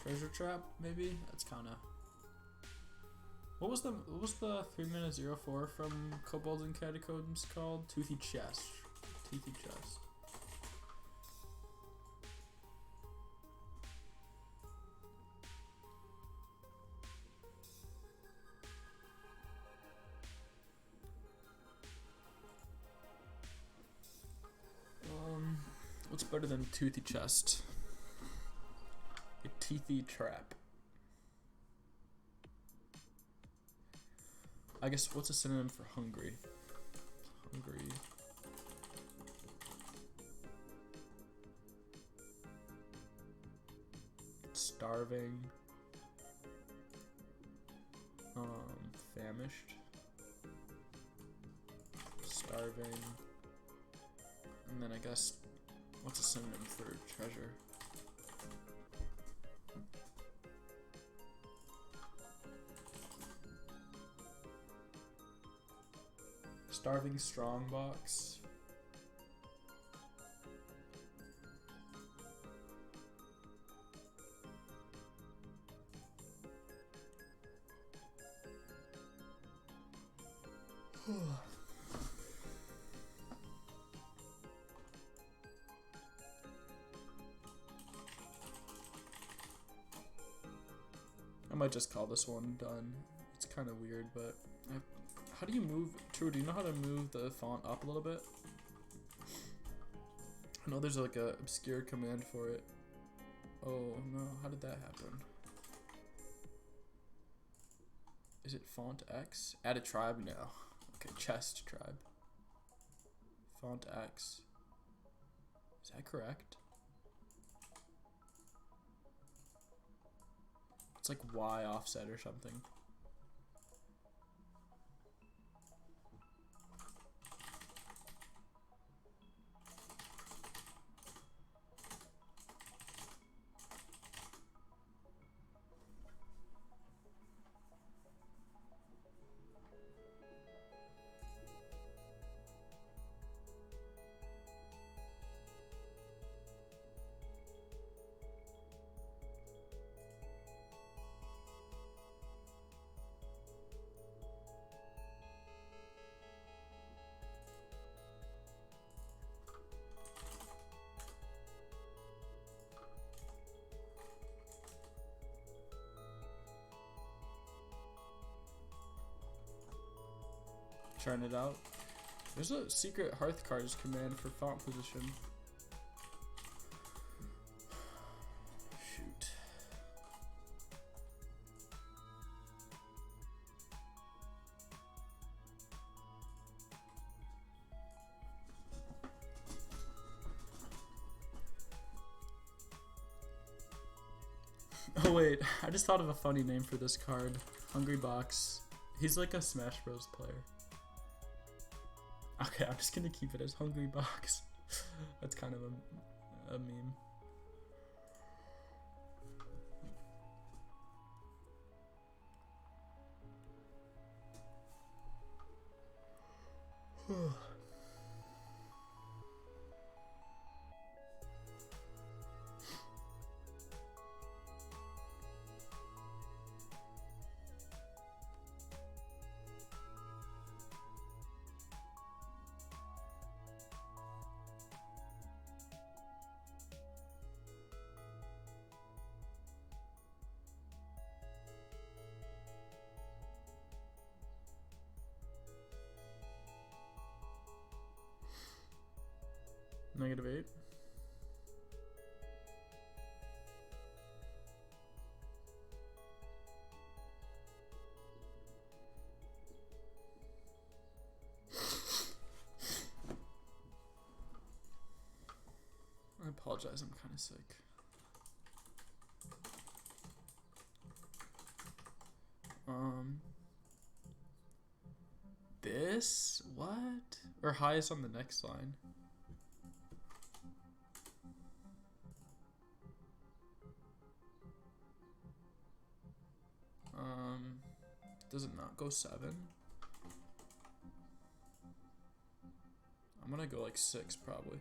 Treasure Trap, maybe? That's kinda. What was the 3-04 from Kobolds and Catacombs called? Toothy Chest. Toothy Chest. What's better than Toothy Chest? A teethy trap. I guess what's a synonym for hungry? Hungry. Starving. Famished. Starving. And then I guess what's a synonym for treasure? Starving Strongbox. I might just call this one done. It's kind of weird, but how do you move? True, do you know how to move the font up a little bit? I know there's like a obscure command for it. Oh no, how did that happen? Is it font X? Add a tribe now. Okay, chest tribe. Font X. Is that correct? It's like Y offset or something. Trying it out. There's a secret hearth cards command for font position. Shoot. Oh wait, I just thought of a funny name for this card. Hungry Box. He's like a Smash Bros player. Okay, I'm just gonna keep it as Hungry Box. That's kind of a meme. -8. I apologize, I'm kind of sick. This? What? Or highest on the next line? Does it not go 7? I'm gonna go like 6 probably.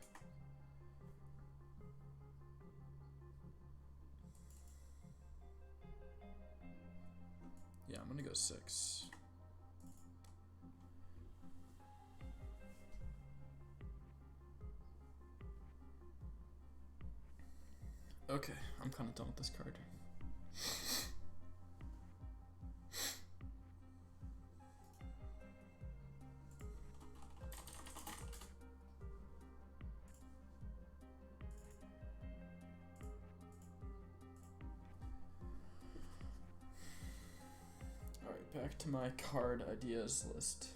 Yeah, I'm gonna go 6. Okay, I'm kind of done with this card. Back to my card ideas list.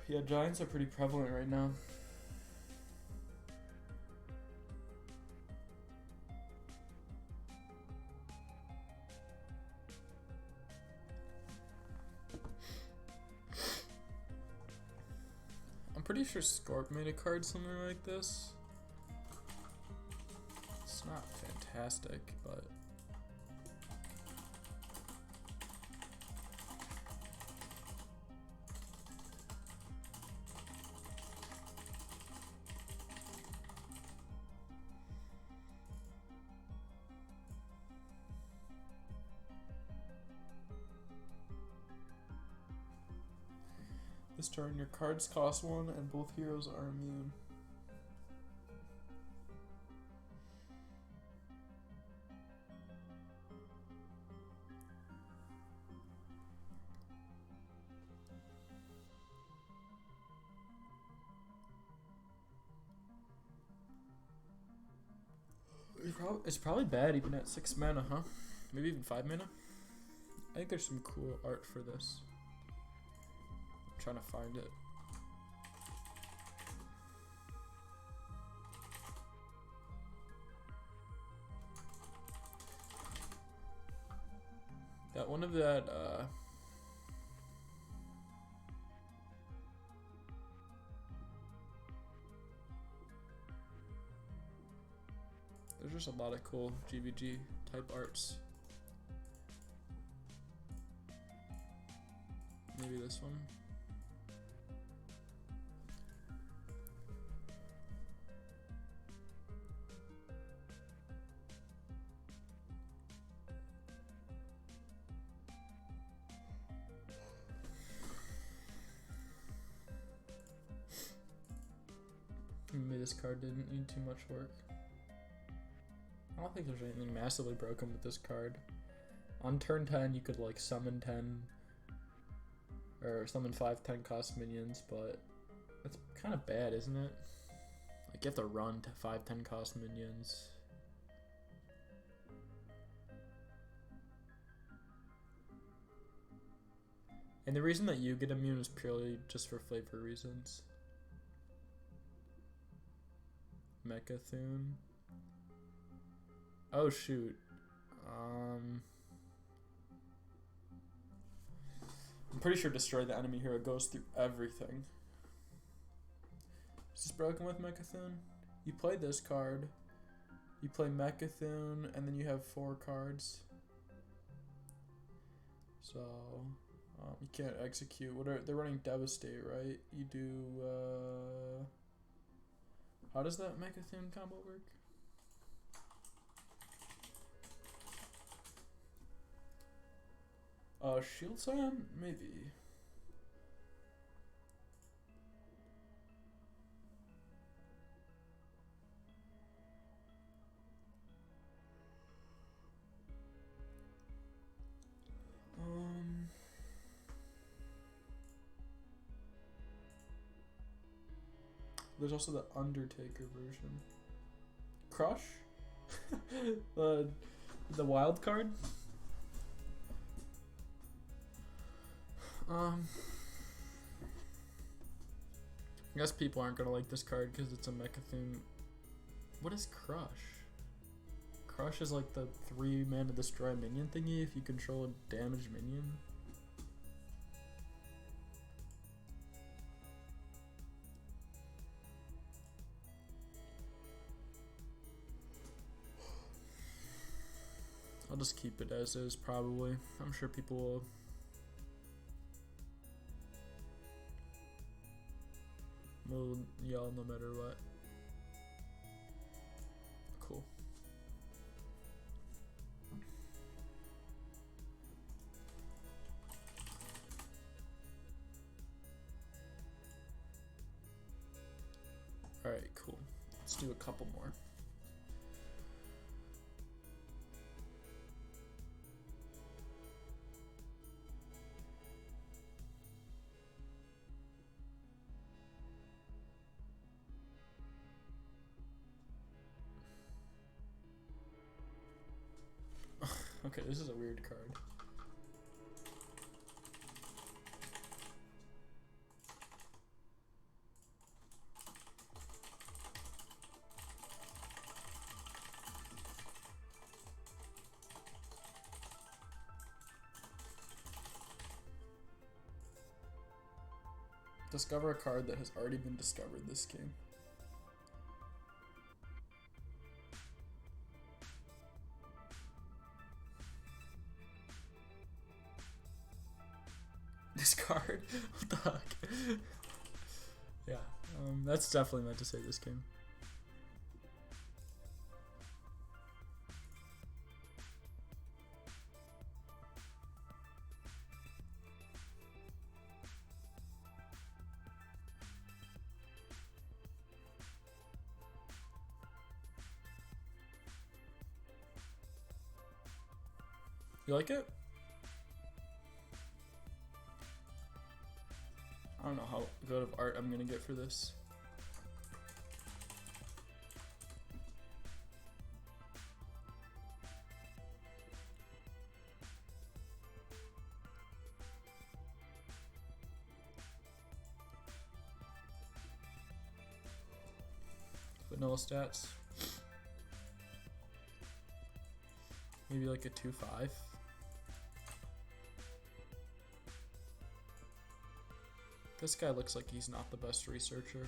Yeah, giants are pretty prevalent right now. pretty sure Scorp made a card something like this. It's not fantastic, but this turn your cards cost 1 and both heroes are immune. It's probably bad even at 6 mana, huh? Maybe even 5 mana? I think there's some cool art for this. I'm trying to find it. That one of that, there's just a lot of cool GVG type arts. Maybe this one. Maybe this card didn't need too much work. I don't think there's anything massively broken with this card. On turn 10, you could like summon 10 or summon 5 10 cost minions, but that's kind of bad, isn't it? Like you have to run to 5 10 cost minions. And the reason that you get immune is purely just for flavor reasons. Mechathune. Oh shoot. I'm pretty sure destroy the enemy hero goes through everything. Is this broken with Mechathune? You play this card, you play Mechathune, and then you have 4 cards. So you can't execute. They're running Devastate, right? You do how does that Mechathune combo work? Shield Scion? Maybe. There's also the Undertaker version. Crush? The wild card? I guess people aren't gonna like this card because it's a Mechathune. What is Crush? Crush is like the 3 mana destroy minion thingy if you control a damaged minion. I'll just keep it as is probably. I'm sure people will yell no matter what. Cool. Alright, cool. Let's do a couple more. Okay, this is a weird card. Discover a card that has already been discovered this game. Discard? What the heck? Yeah, that's definitely meant to say this game. You like it? I don't know how good of art I'm gonna get for this. Vanilla stats. Maybe like a 2-5. This guy looks like he's not the best researcher.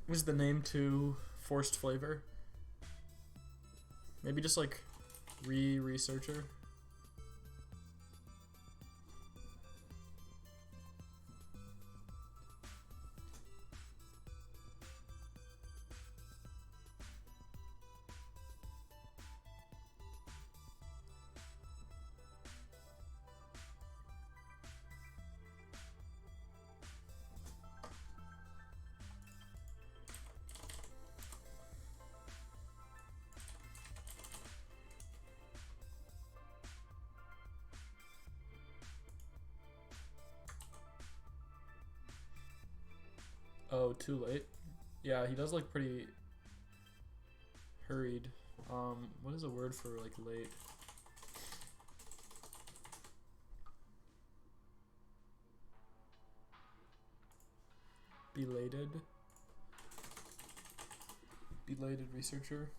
Was the name too forced flavor? Maybe just like researcher. Oh, too late? Yeah, he does look pretty hurried. What is a word for like late? Belated? Belated researcher?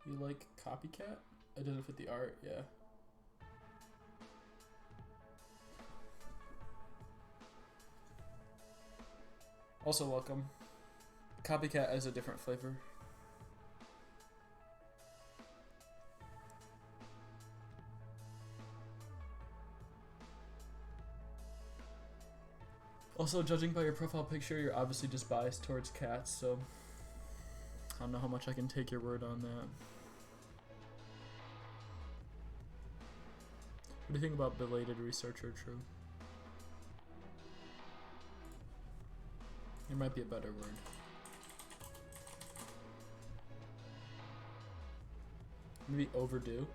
You like copycat? It doesn't fit the art, yeah. Also welcome. Copycat has a different flavor. Also, judging by your profile picture, you're obviously just biased towards cats, so I don't know how much I can take your word on that. What do you think about belated researcher, True? There might be a better word. Maybe overdue.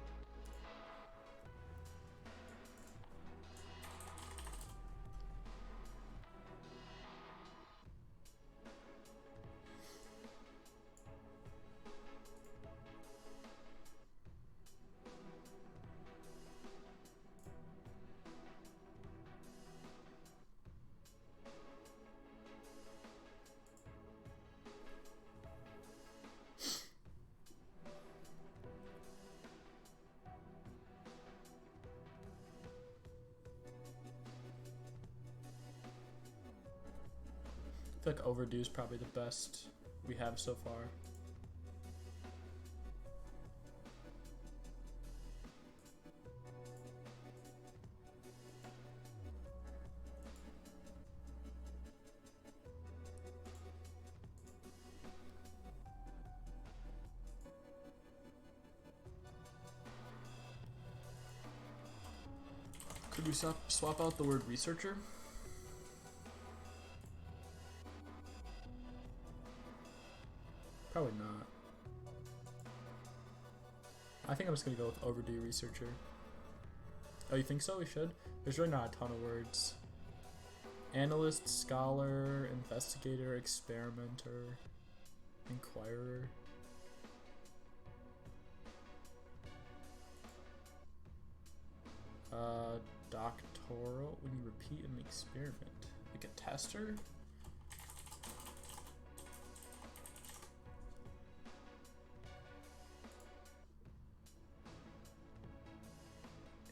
I feel like overdue is probably the best we have so far. Could we swap out the word researcher? Probably not. I think I'm just gonna go with overdue researcher. Oh, you think so? We should? There's really not a ton of words. Analyst, scholar, investigator, experimenter, inquirer. Doctoral, when you repeat an experiment. Like a tester?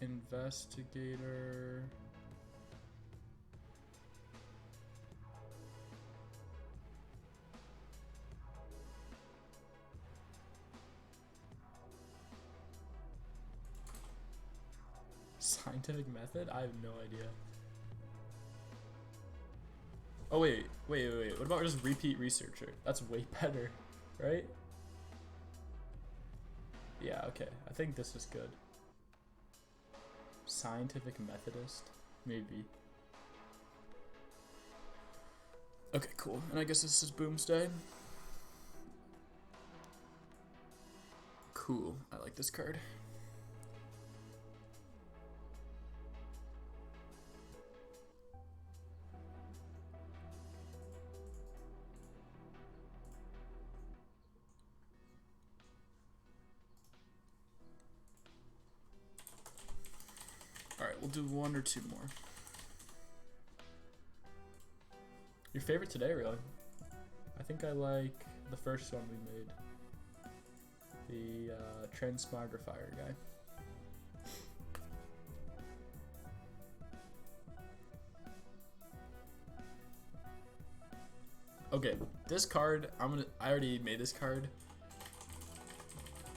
Investigator. Scientific method? I have no idea. Oh wait. What about just repeat researcher? That's way better, right? Yeah, okay. I think this is good. Scientific methodist? Maybe. Okay, cool. And I guess this is Boomsday. Cool. I like this card. Alright, we'll do one or two more. Your favorite today, really? I think I like the first one we made. The transmogrifier guy. Okay, this card, I already made this card.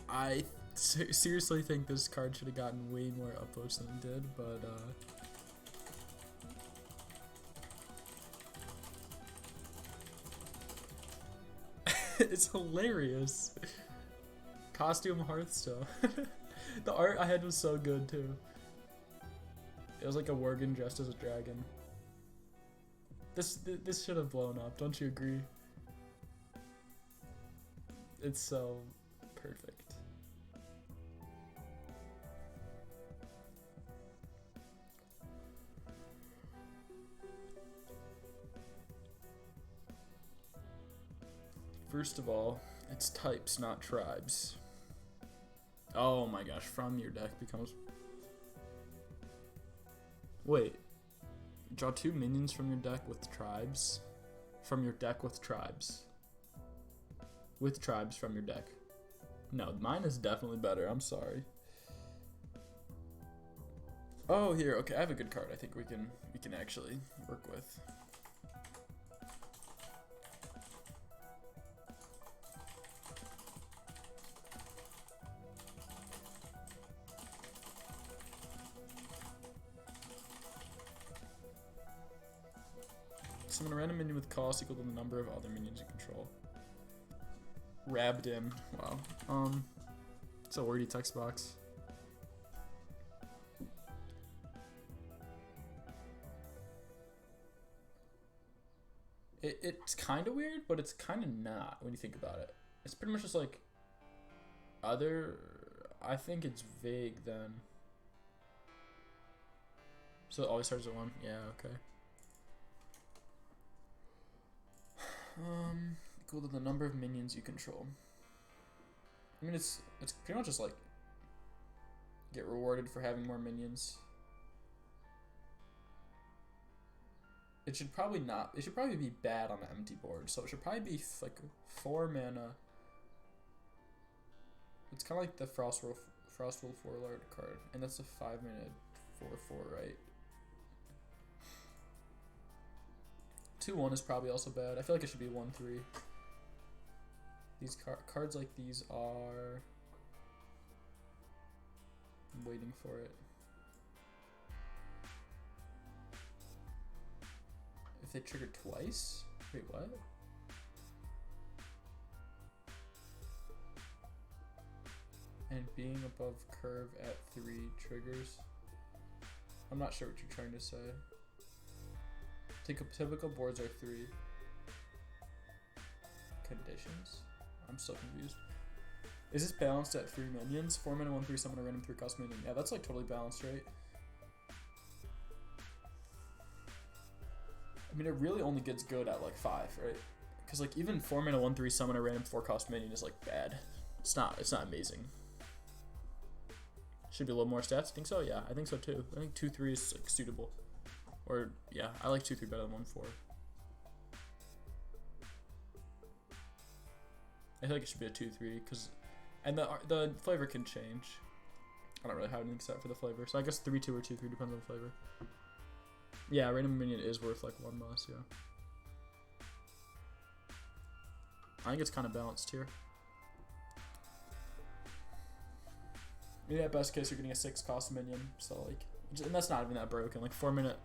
I seriously think this card should have gotten way more upvotes than it did, but it's hilarious. Costume Hearthstone. The art I had was so good too. It was like a Worgen dressed as a dragon. This should have blown up, don't you agree? It's so perfect. First of all, it's types, not tribes. Oh my gosh, from your deck becomes... Wait. Draw 2 minions from your deck with tribes. From your deck with tribes. With tribes from your deck. No, mine is definitely better, I'm sorry. Oh, here, okay, I have a good card I think we can actually work with. Summon a random minion with cost equal to the number of other minions you control. Rabdim. Wow. It's a wordy text box. It's kind of weird, but it's kind of not when you think about it. It's pretty much just like other... I think it's vague then. So it always starts at 1? Yeah, okay. Equal to the number of minions you control. I mean, it's pretty much just like get rewarded for having more minions. It should probably not. It should probably be bad on the empty board. So it should probably be like 4 mana. It's kind of like the Frostwolf Warlord card, and that's a 5-mana 4/4, right? 2/1 is probably also bad. I feel like it should be 1/3. These cards like these are... I'm waiting for it. If they trigger twice? Wait, what? And being above curve at 3 triggers? I'm not sure what you're trying to say. Typical boards are 3 conditions. I'm so confused. Is this balanced at 3 minions? 4 mana 1/3 summon a random 3 cost minion. Yeah, that's like totally balanced, right? I mean, it really only gets good at like 5, right? Because like even 4 mana 1/3 summon a random 4 cost minion is like bad. It's not amazing. Should be a little more stats. I think so. Yeah, I think so too. I think 2/3 is like suitable. Or yeah, I like 2/3 better than 1/4. I feel like it should be a 2/3 because, and the flavor can change. I don't really have anything set for the flavor, so I guess 3/2 or 2/3 depends on the flavor. Yeah, random minion is worth like 1 moss, yeah. I think it's kind of balanced here. Maybe at best case you're getting a 6 cost minion, so like, and that's not even that broken. Like 4 minute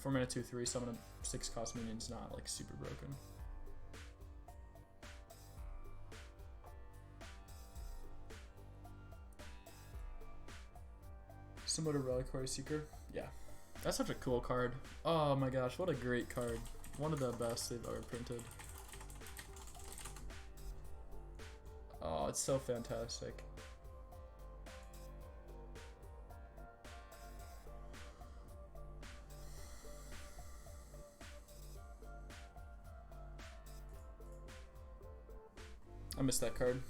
2/3 summon a 6 cost minion's not like super broken. Similar to Reliquary Seeker, yeah. That's such a cool card. Oh my gosh, what a great card. One of the best they've ever printed. Oh, it's so fantastic. I missed that card.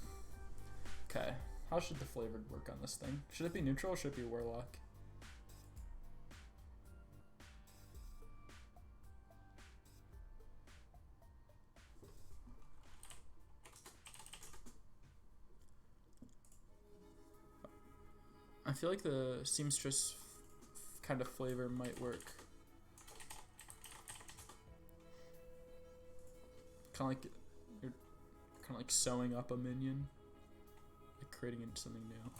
Okay, how should the flavored work on this thing? Should it be neutral or should it be Warlock? I feel like the Seamstress kind of flavor might work. Kind of like you're kind of like sewing up a minion, like creating into something new.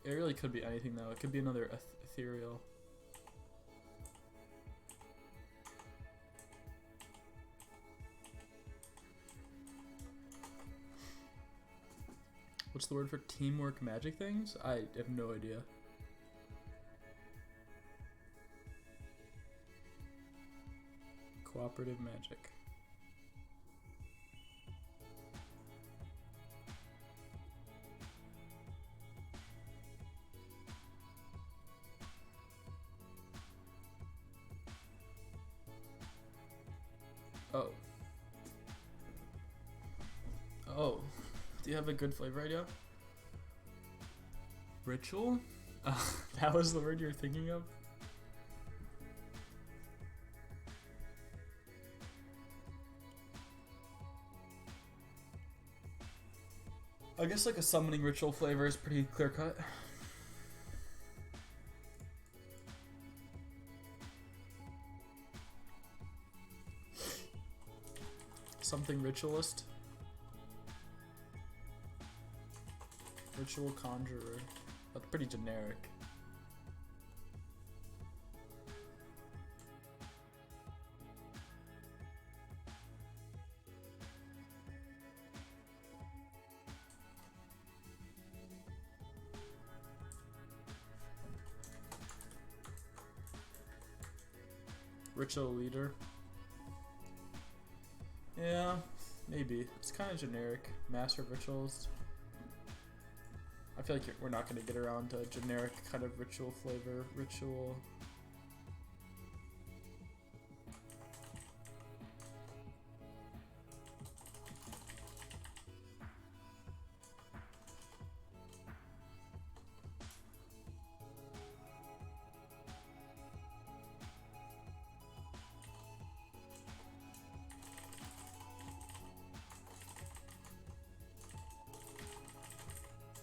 It really could be anything though. It could be another ethereal. What's the word for teamwork magic things? I have no idea. Cooperative magic. Oh. Oh. Do you have a good flavor idea? Ritual? That was the word you were thinking of? I guess like a summoning ritual flavor is pretty clear cut. Something ritualist. Ritual conjurer. That's pretty generic. Ritual leader. Yeah, maybe. It's kind of generic. Master of rituals. I feel like we're not going to get around to generic kind of ritual flavor. Ritual.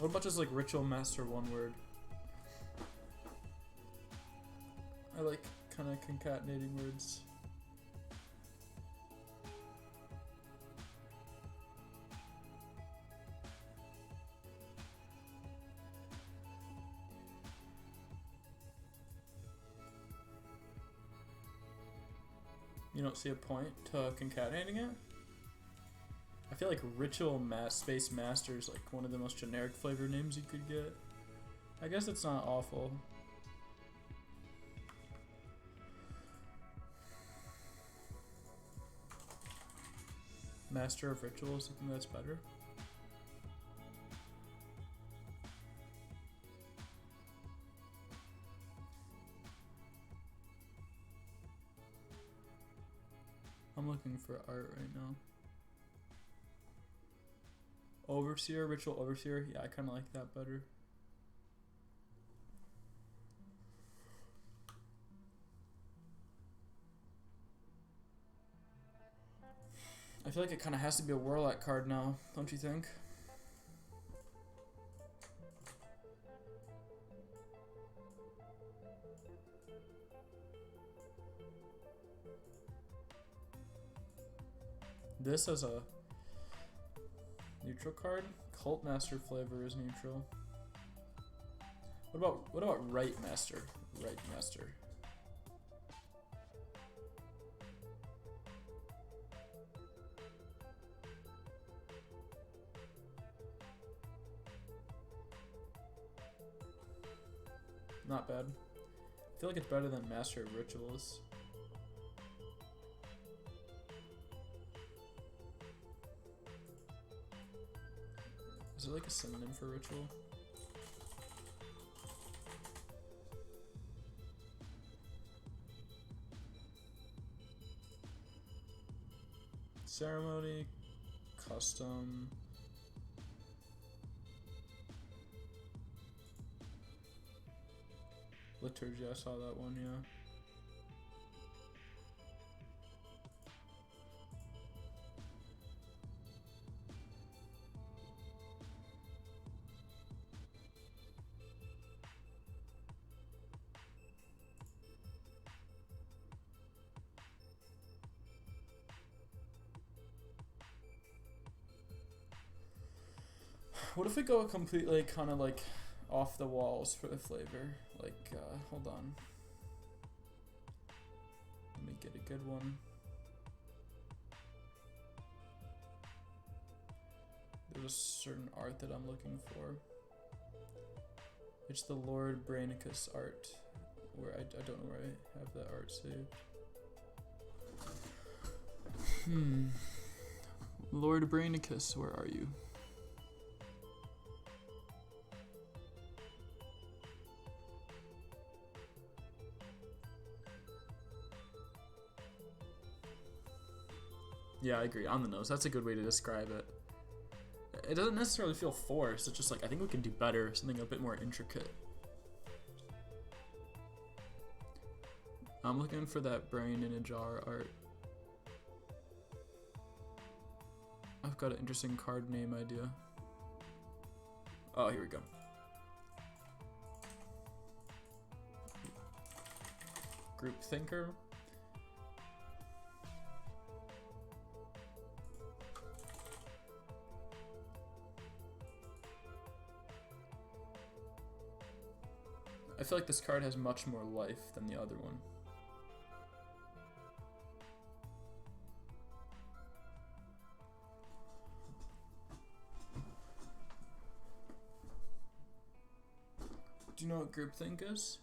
What about just like ritual master one word? I like kind of concatenating words. You don't see a point to concatenating it? I feel like Ritual Space Master is like one of the most generic flavor names you could get. I guess it's not awful. Master of Rituals, I think that's better. I'm looking for art right now. Overseer, Ritual Overseer. Yeah, I kind of like that better. I feel like it kind of has to be a Warlock card now, don't you think? This has a neutral card. Cult Master flavor is neutral. What about Right Master? Right Master. Not bad. I feel like it's better than Master of Rituals. Is it like a synonym for ritual? Ceremony, custom. Liturgy, I saw that one, yeah. What if we go completely kind of like off the walls for the flavor? Like, hold on. Let me get a good one. There's a certain art that I'm looking for. It's the Lord Brainicus art. Where I don't know where I have that art saved. Lord Brainicus, where are you? Yeah, I agree. On the nose. That's a good way to describe it. It doesn't necessarily feel forced. It's just like, I think we can do better. Something a bit more intricate. I'm looking for that brain in a jar art. I've got an interesting card name idea. Oh, here we go. Group Thinker. I feel like this card has much more life than the other one. Do you know what groupthink is?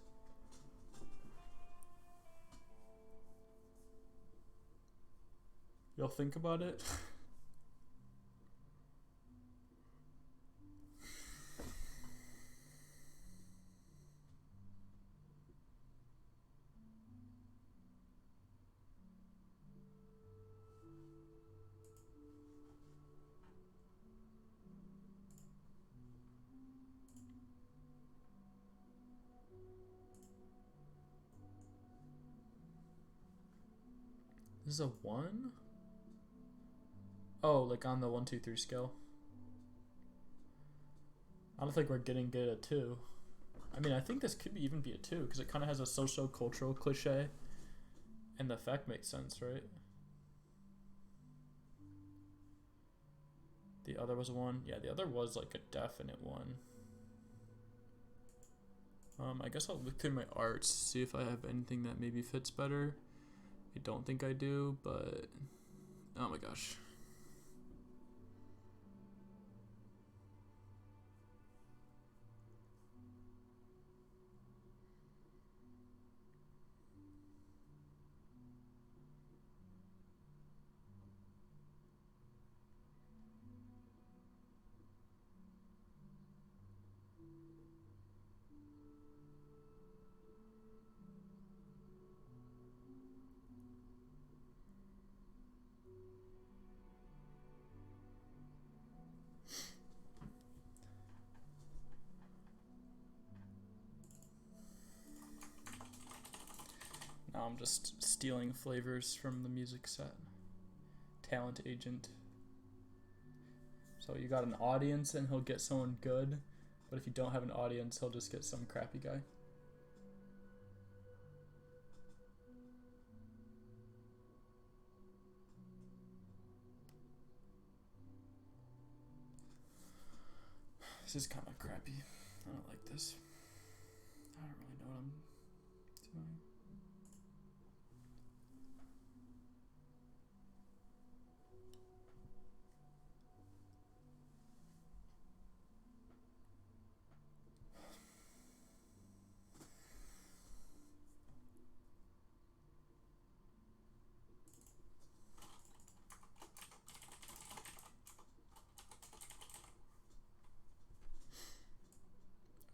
You'll think about it. This is a 1? Oh, like on the 1, 2, 3 scale. I don't think we're getting good at 2. I mean, I think this could even be a 2 because it kind of has a socio-cultural cliche, and the effect makes sense, right? The other was a 1. Yeah, the other was like a definite 1. I guess I'll look through my arts, see if I have anything that maybe fits better. I don't think I do, but oh my gosh. Now I'm just stealing flavors from the music set. Talent agent. So you got an audience and he'll get someone good, but if you don't have an audience, he'll just get some crappy guy. This is kind of crappy. I don't like this. I don't really know what I'm doing.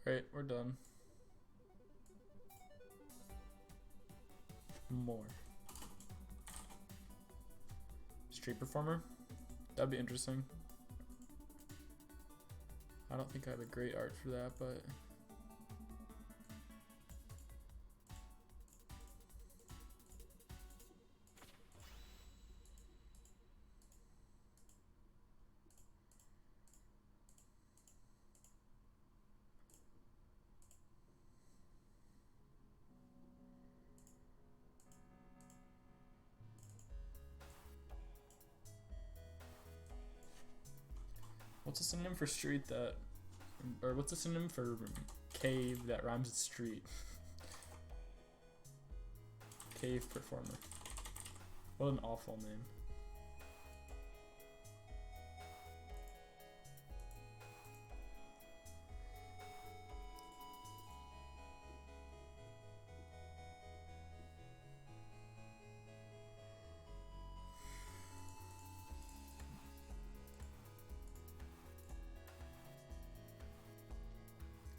Alright, we're done. More. Street performer? That'd be interesting. I don't think I have a great art for that, but... What's a synonym for street that... Or what's a synonym for cave that rhymes with street? Cave performer. What an awful name.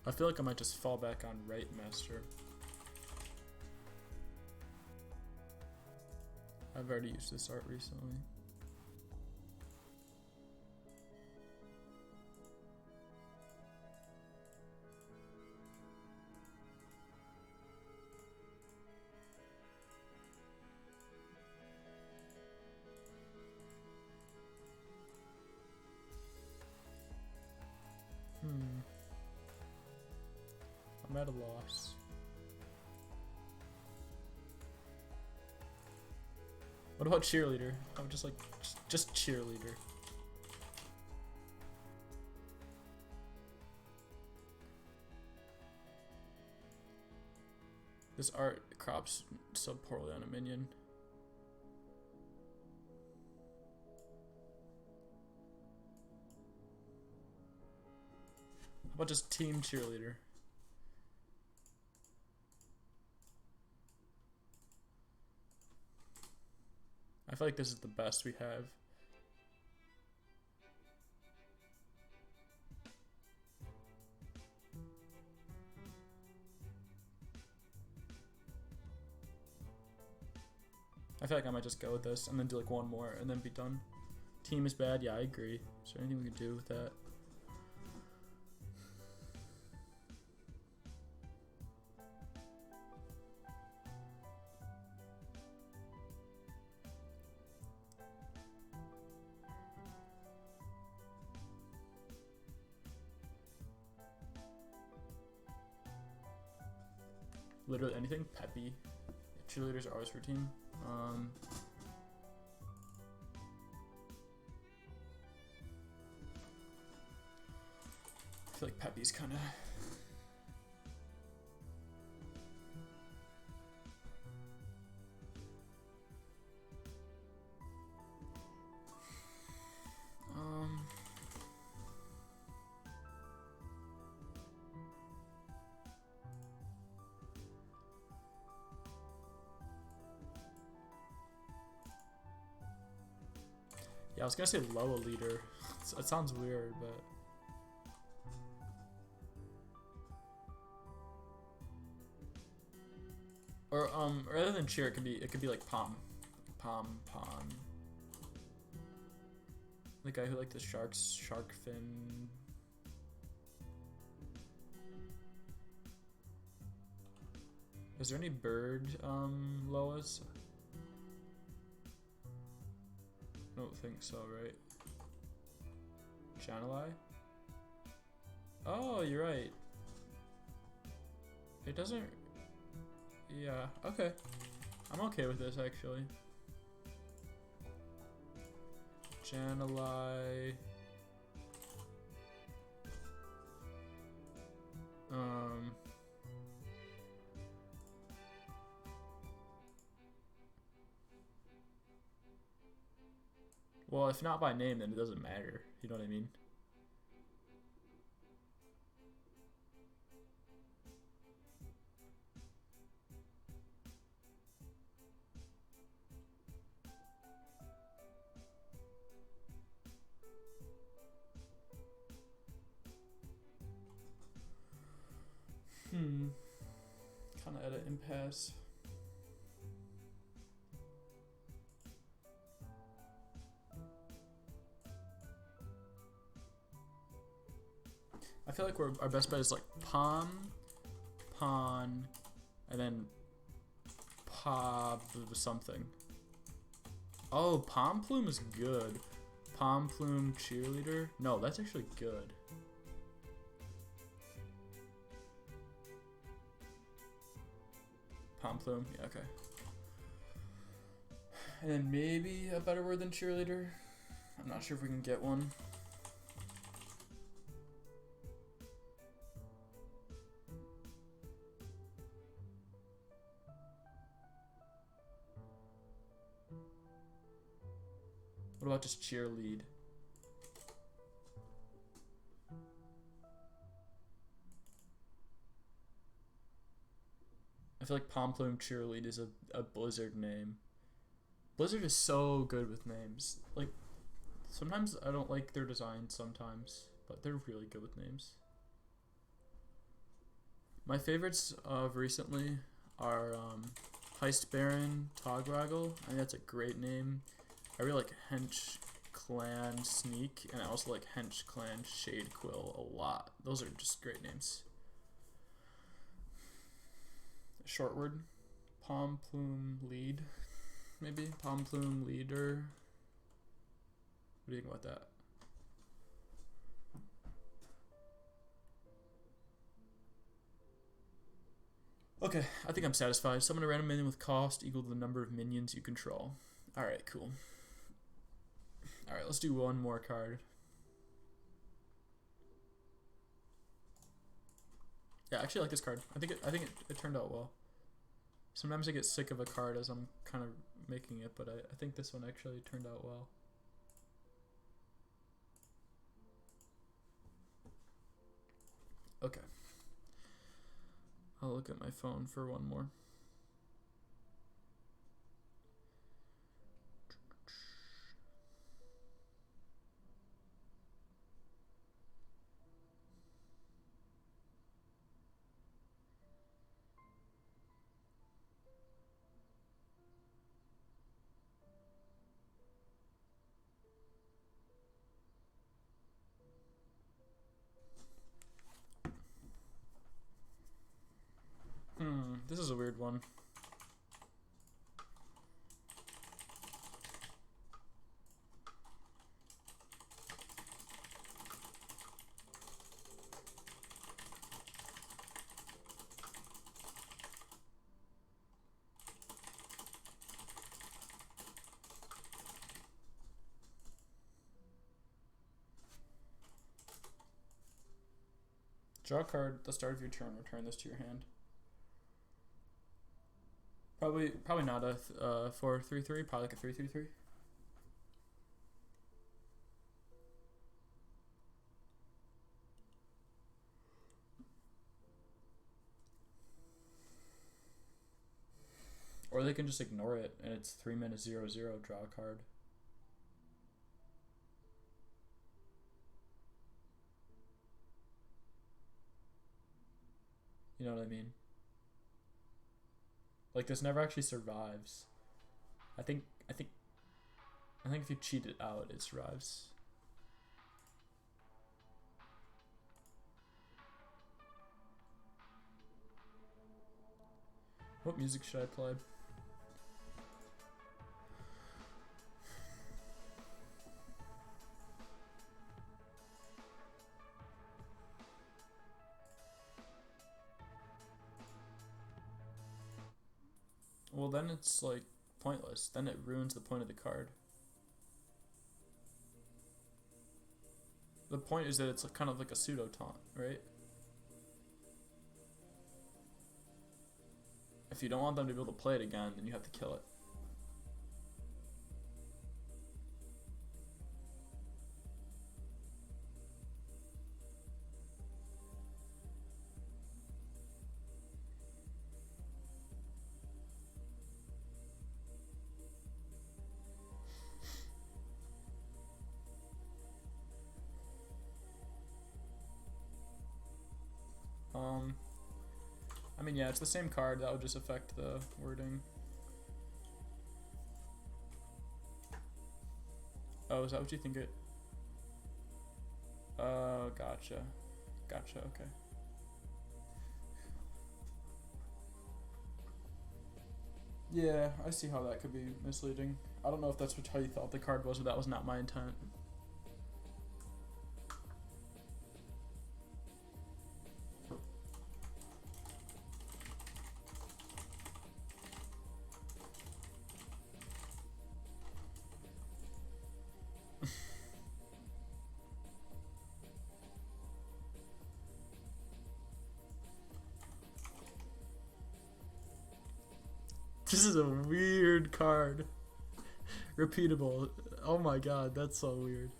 I feel like I might just fall back on Right Master. I've already used this art recently. I'm at a loss. What about cheerleader? I'm just like, just cheerleader. This art crops so poorly on a minion. How about just team cheerleader? I feel like this is the best we have. I feel like I might just go with this and then do like one more and then be done. Team is bad, yeah, I agree. Is there anything we can do with that? Literally anything. Peppy. Cheerleaders are always for team. I feel like Peppy's kind of... Yeah, I was gonna say Loa leader. It sounds weird, but... Or rather than cheer, it could be like pom. The guy who liked the sharks, shark fin. Is there any bird Loas? I don't think so, right? Channeli? Oh, you're right. It doesn't... Yeah, okay. I'm okay with this, actually. Channeli... Um, well, if not by name, then it doesn't matter. You know what I mean? Kind of at an impasse. I feel like our best bet is like pawn, and then something. Oh, Pom Plume is good. Pom Plume cheerleader? No, that's actually good. Pom Plume, yeah, okay. And then maybe a better word than cheerleader. I'm not sure if we can get one. What about just cheerlead? I feel like Pom Plume cheerlead is a Blizzard name. Blizzard is so good with names. Like, sometimes I don't like their designs sometimes, but they're really good with names. My favorites of recently are Heist Baron Tograggle. I think that's a great name. I really like Hench Clan Sneak, and I also like Hench Clan Shade Quill a lot. Those are just great names. Short word. Pom Plume Lead. Maybe. Pom Plume Leader. What do you think about that? Okay, I think I'm satisfied. Summon a random minion with cost equal to the number of minions you control. Alright, cool. Alright, let's do one more card. Yeah, I actually like this card. I think it turned out well. Sometimes I get sick of a card as I'm kind of making it, but I think this one actually turned out well. Okay. I'll look at my phone for one more. This is a weird one. Draw a card at the start of your turn. Return this to your hand. Probably not a 4/3/3. Probably like a 3/3/3. Or they can just ignore it and it's 3 minutes 0/0. Draw a card. You know what I mean? Like, this never actually survives. I think if you cheat it out, it survives. What music should I play? Well, then it's like pointless. Then it ruins the point of the card. The point is that it's kind of like a pseudo taunt, right? If you don't want them to be able to play it again, then you have to kill it. I mean, yeah, it's the same card. That would just affect the wording. Oh, is that what you think it? Gotcha. Gotcha, okay. Yeah, I see how that could be misleading. I don't know if that's how you thought the card was, but that was not my intent. This is a weird card. Repeatable. Oh my god, that's so weird.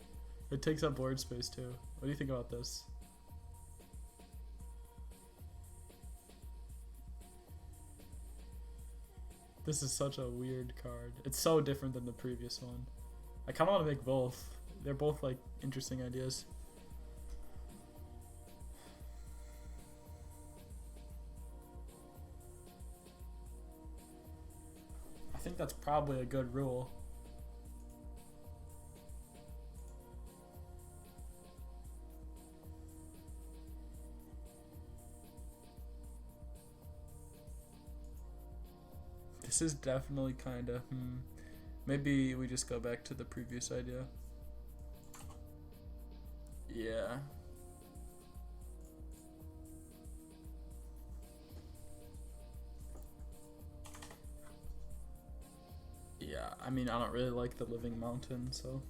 It takes up board space too. What do you think about this? This is such a weird card. It's so different than the previous one. I kind of want to make both. They're both like interesting ideas. I think that's probably a good rule. This is definitely kind of, maybe we just go back to the previous idea. Yeah. Yeah, I mean, I don't really like the Living Mountain, so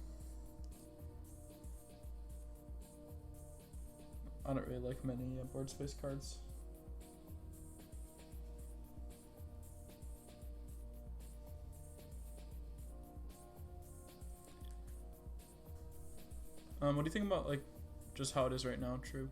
I don't really like many board space cards. What do you think about like just how it is right now, True?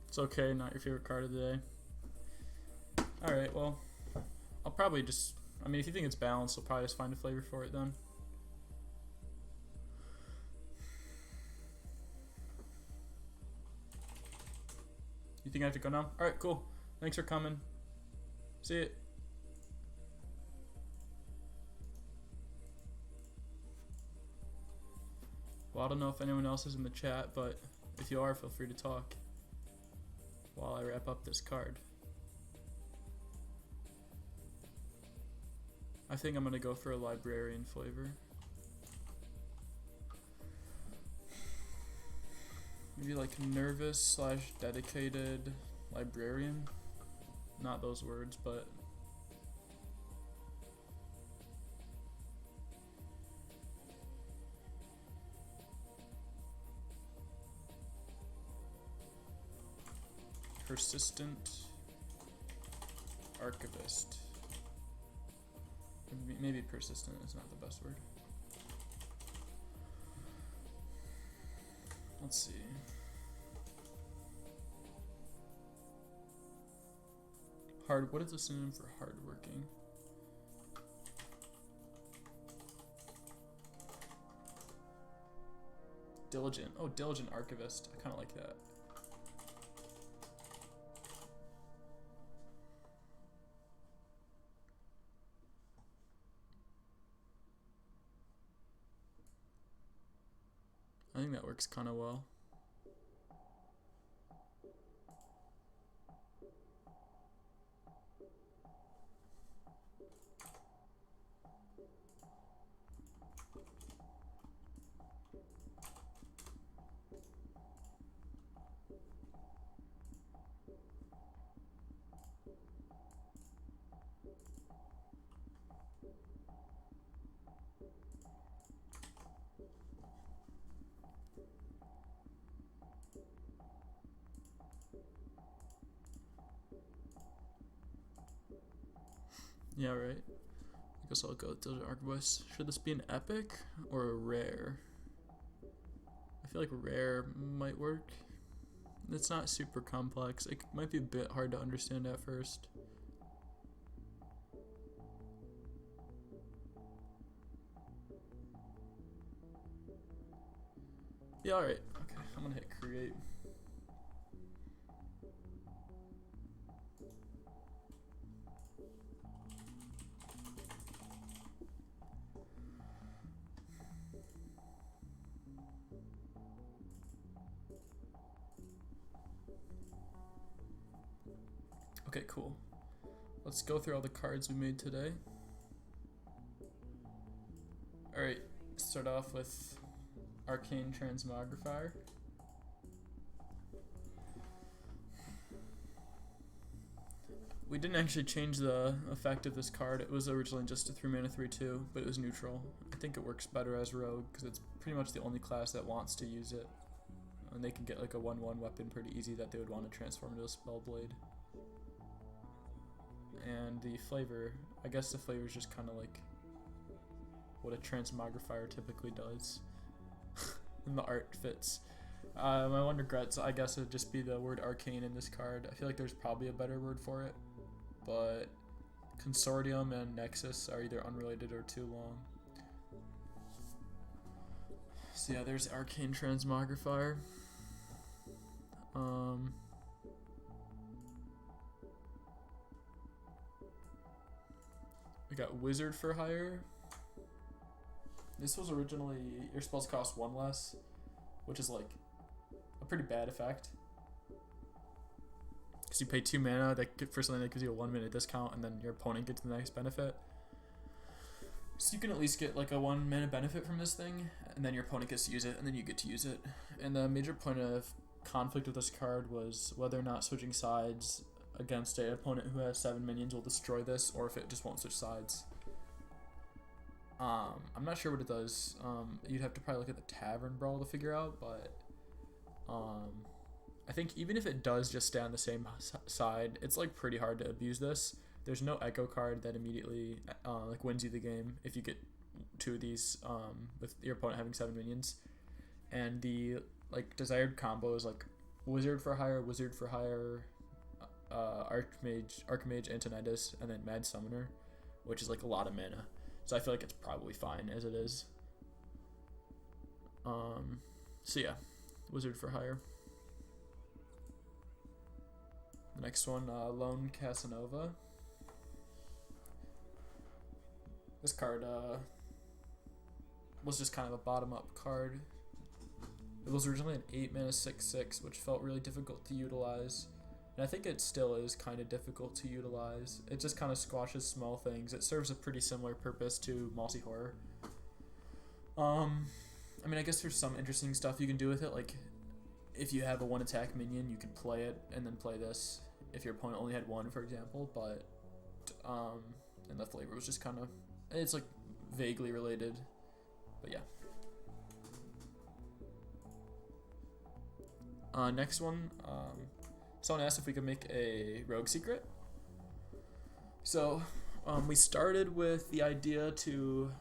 It's okay, not your favorite card of the day. Alright, well, I'll probably just, I mean, if you think it's balanced, I'll probably just find a flavor for it then. You think I have to go now? Alright, cool. Thanks for coming. See it. Well, I don't know if anyone else is in the chat, but if you are, feel free to talk while I wrap up this card. I think I'm gonna go for a librarian flavor. Maybe like nervous / dedicated librarian. Not those words, but persistent archivist. Maybe persistent is not the best word. Let's see. What is the synonym for hardworking? Diligent. Oh, diligent archivist. I kind of like that. I think that works kind of well. Yeah, right. I guess I'll go with Diligent Arquebus. Should this be an epic or a rare? I feel like rare might work. It's not super complex. It might be a bit hard to understand at first. Yeah, alright. Okay, I'm gonna hit create. Okay, cool. Let's go through all the cards we made today. Alright, start off with Arcane Transmogrifier. We didn't actually change the effect of this card. It was originally just a 3 mana 3/2, but it was neutral. I think it works better as Rogue because it's pretty much the only class that wants to use it. And they can get like a 1/1 weapon pretty easy that they would want to transform into a Spellblade. And the flavor, I guess the flavor is just kind of like what a Transmogrifier typically does. And the art fits. My one regrets, I guess, would just be the word arcane in this card. I feel like there's probably a better word for it, but Consortium and Nexus are either unrelated or too long. So yeah, there's Arcane Transmogrifier. We got Wizard for Hire. This was originally, your spells cost 1 less, which is like a pretty bad effect. Because you pay 2 mana for something that gives you a 1 minute discount, and then your opponent gets the next benefit. So you can at least get like a 1 mana benefit from this thing, and then your opponent gets to use it, and then you get to use it. And the major point of conflict with this card was whether or not switching sides against an opponent who has 7 minions will destroy this, or if it just won't switch sides. I'm not sure what it does. You'd have to probably look at the Tavern Brawl to figure out, but I think even if it does just stay on the same side, it's like pretty hard to abuse this. There's no Echo card that immediately like wins you the game if you get 2 of these with your opponent having 7 minions. And the like desired combo is like Wizard for Hire, Archmage, Antonidas, and then Mad Summoner, which is like a lot of mana. So I feel like it's probably fine as it is. So yeah, Wizard for Hire. The next one, Lone Casanova. This card was just kind of a bottom-up card. It was originally an 8 mana 6/6, which felt really difficult to utilize. And I think it still is kind of difficult to utilize. It just kind of squashes small things. It serves a pretty similar purpose to Mossy Horror. I mean, I guess there's some interesting stuff you can do with it. Like, if you have a 1 attack minion, you could play it and then play this if your opponent only had 1, for example. But, and the flavor was just kind of, it's like vaguely related. But yeah. Next one, someone asked if we could make a rogue secret. So we started with the idea to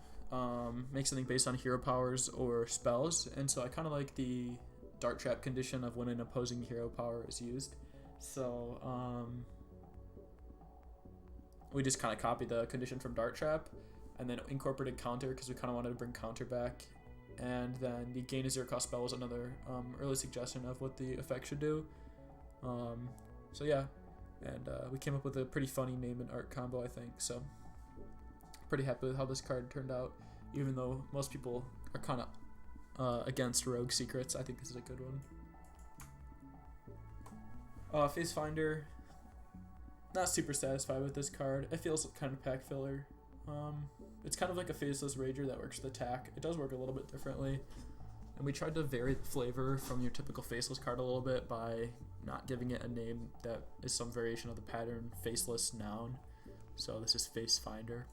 make something based on hero powers or spells, and so I kind of like the dart trap condition of when an opposing hero power is used. So we just kind of copied the condition from dart trap and then incorporated counter because we kind of wanted to bring counter back. And then the gain a 0 cost spell was another early suggestion of what the effect should do. So yeah, and we came up with a pretty funny name and art combo, I think. So pretty happy with how this card turned out, even though most people are kind of against rogue secrets. I think this is a good one. Face Finder, not super satisfied with this card. It feels kind of pack filler. It's kind of like a Faceless Rager that works with attack. It does work a little bit differently. And we tried to vary the flavor from your typical Faceless card a little bit by not giving it a name that is some variation of the pattern Faceless noun. So this is Face Finder.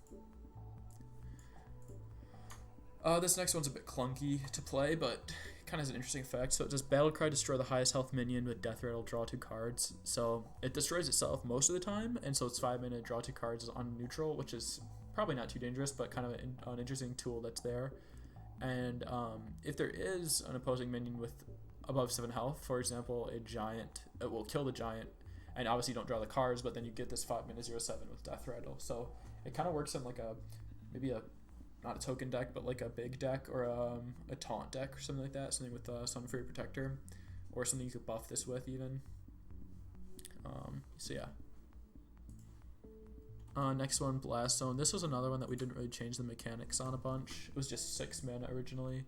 This next one's a bit clunky to play, but kind of has an interesting effect. So it does Battle Cry, destroy the highest health minion with Death Rattle, draw 2 cards. So it destroys itself most of the time, and so it's 5 mana, draw 2 cards on neutral, which is probably not too dangerous, but kind of an interesting tool that's there. And if there is an opposing minion with above 7 health, for example, a giant, it will kill the giant, and obviously you don't draw the cards, but then you get this 5 mana 0/7 with Death Rattle. So it kind of works in like maybe not a token deck, but like a big deck or a taunt deck or something like that. Something with Sun Fury Protector, or something you could buff this with even. So yeah. Next one, Blast Zone. This was another one that we didn't really change the mechanics on a bunch. It was just 6 mana originally.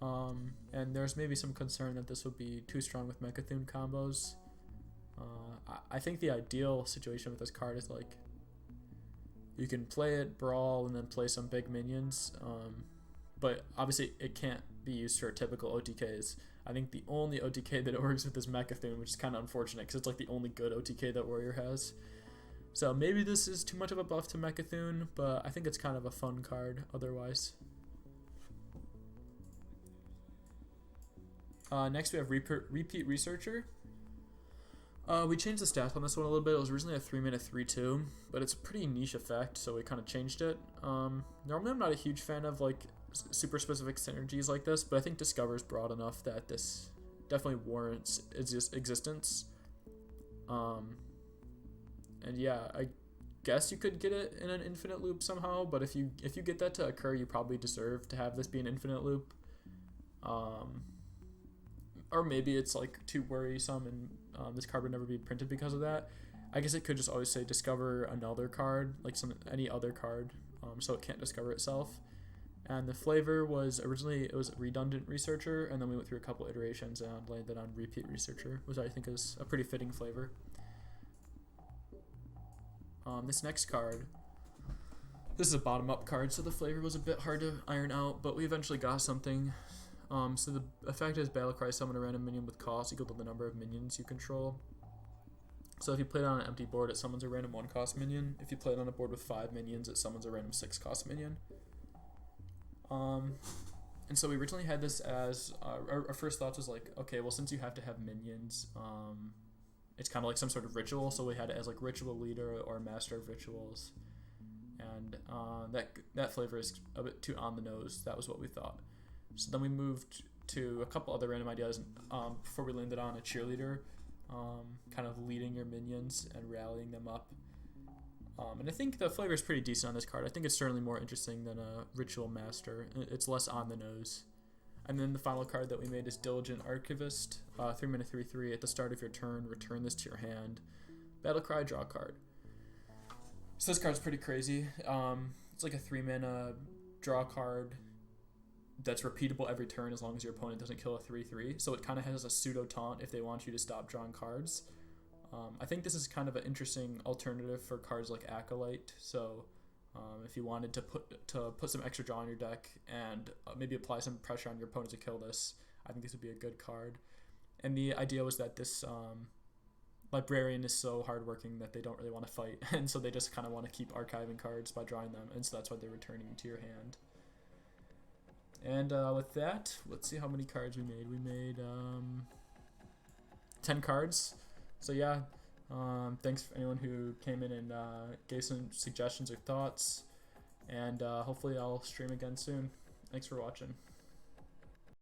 And there's maybe some concern that this would be too strong with Mechathune combos. I think the ideal situation with this card is like you can play it, brawl, and then play some big minions. But obviously it can't be used for typical OTKs. I think the only OTK that it works with is Mechathune, which is kind of unfortunate because it's like the only good OTK that Warrior has. So maybe this is too much of a buff to Mechathune, but I think it's kind of a fun card otherwise. Next we have Repeat Researcher. We changed the stats on this one a little bit. It was originally a 3 mana 3/2, but it's a pretty niche effect, so we kind of changed it. Normally I'm not a huge fan of like super specific synergies like this, but I think Discover is broad enough that this definitely warrants its existence. And yeah, I guess you could get it in an infinite loop somehow, but if you get that to occur, you probably deserve to have this be an infinite loop. Or maybe it's like too worrisome and this card would never be printed because of that. I guess it could just always say discover another card, like any other card, so it can't discover itself. And the flavor was originally, it was Redundant Researcher, and then we went through a couple iterations and landed on Repeat Researcher, which I think is a pretty fitting flavor. This next card, this is a bottom-up card, so the flavor was a bit hard to iron out, but we eventually got something. So the effect is Battlecry, summon a random minion with cost equal to the number of minions you control. So if you play it on an empty board, it summons a random 1-cost minion. If you play it on a board with 5 minions, it summons a random 6-cost minion. And so we originally had this as, our first thoughts was like, okay, well since you have to have minions, it's kind of like some sort of ritual, so we had it as like Ritual Leader or Master of Rituals. And that flavor is a bit too on the nose. That was what we thought. So then we moved to a couple other random ideas before we landed on a Cheerleader, kind of leading your minions and rallying them up. And I think the flavor is pretty decent on this card. I think it's certainly more interesting than a Ritual Master. It's less on the nose. And then the final card that we made is Diligent Archivist, 3 mana 3/3. At the start of your turn, return this to your hand. Battlecry, draw a card. So this card's pretty crazy. It's like a 3 mana draw card that's repeatable every turn as long as your opponent doesn't kill a 3/3. So it kind of has a pseudo taunt if they want you to stop drawing cards. I think this is kind of an interesting alternative for cards like Acolyte. So if you wanted to put some extra draw on your deck and maybe apply some pressure on your opponent to kill this, I think this would be a good card. And the idea was that this Librarian is so hardworking that they don't really want to fight, and so they just kind of want to keep archiving cards by drawing them, and so that's why they're returning into your hand. And with that, let's see how many cards we made. We made 10 cards. So yeah, thanks for anyone who came in and gave some suggestions or thoughts. And hopefully I'll stream again soon. Thanks for watching.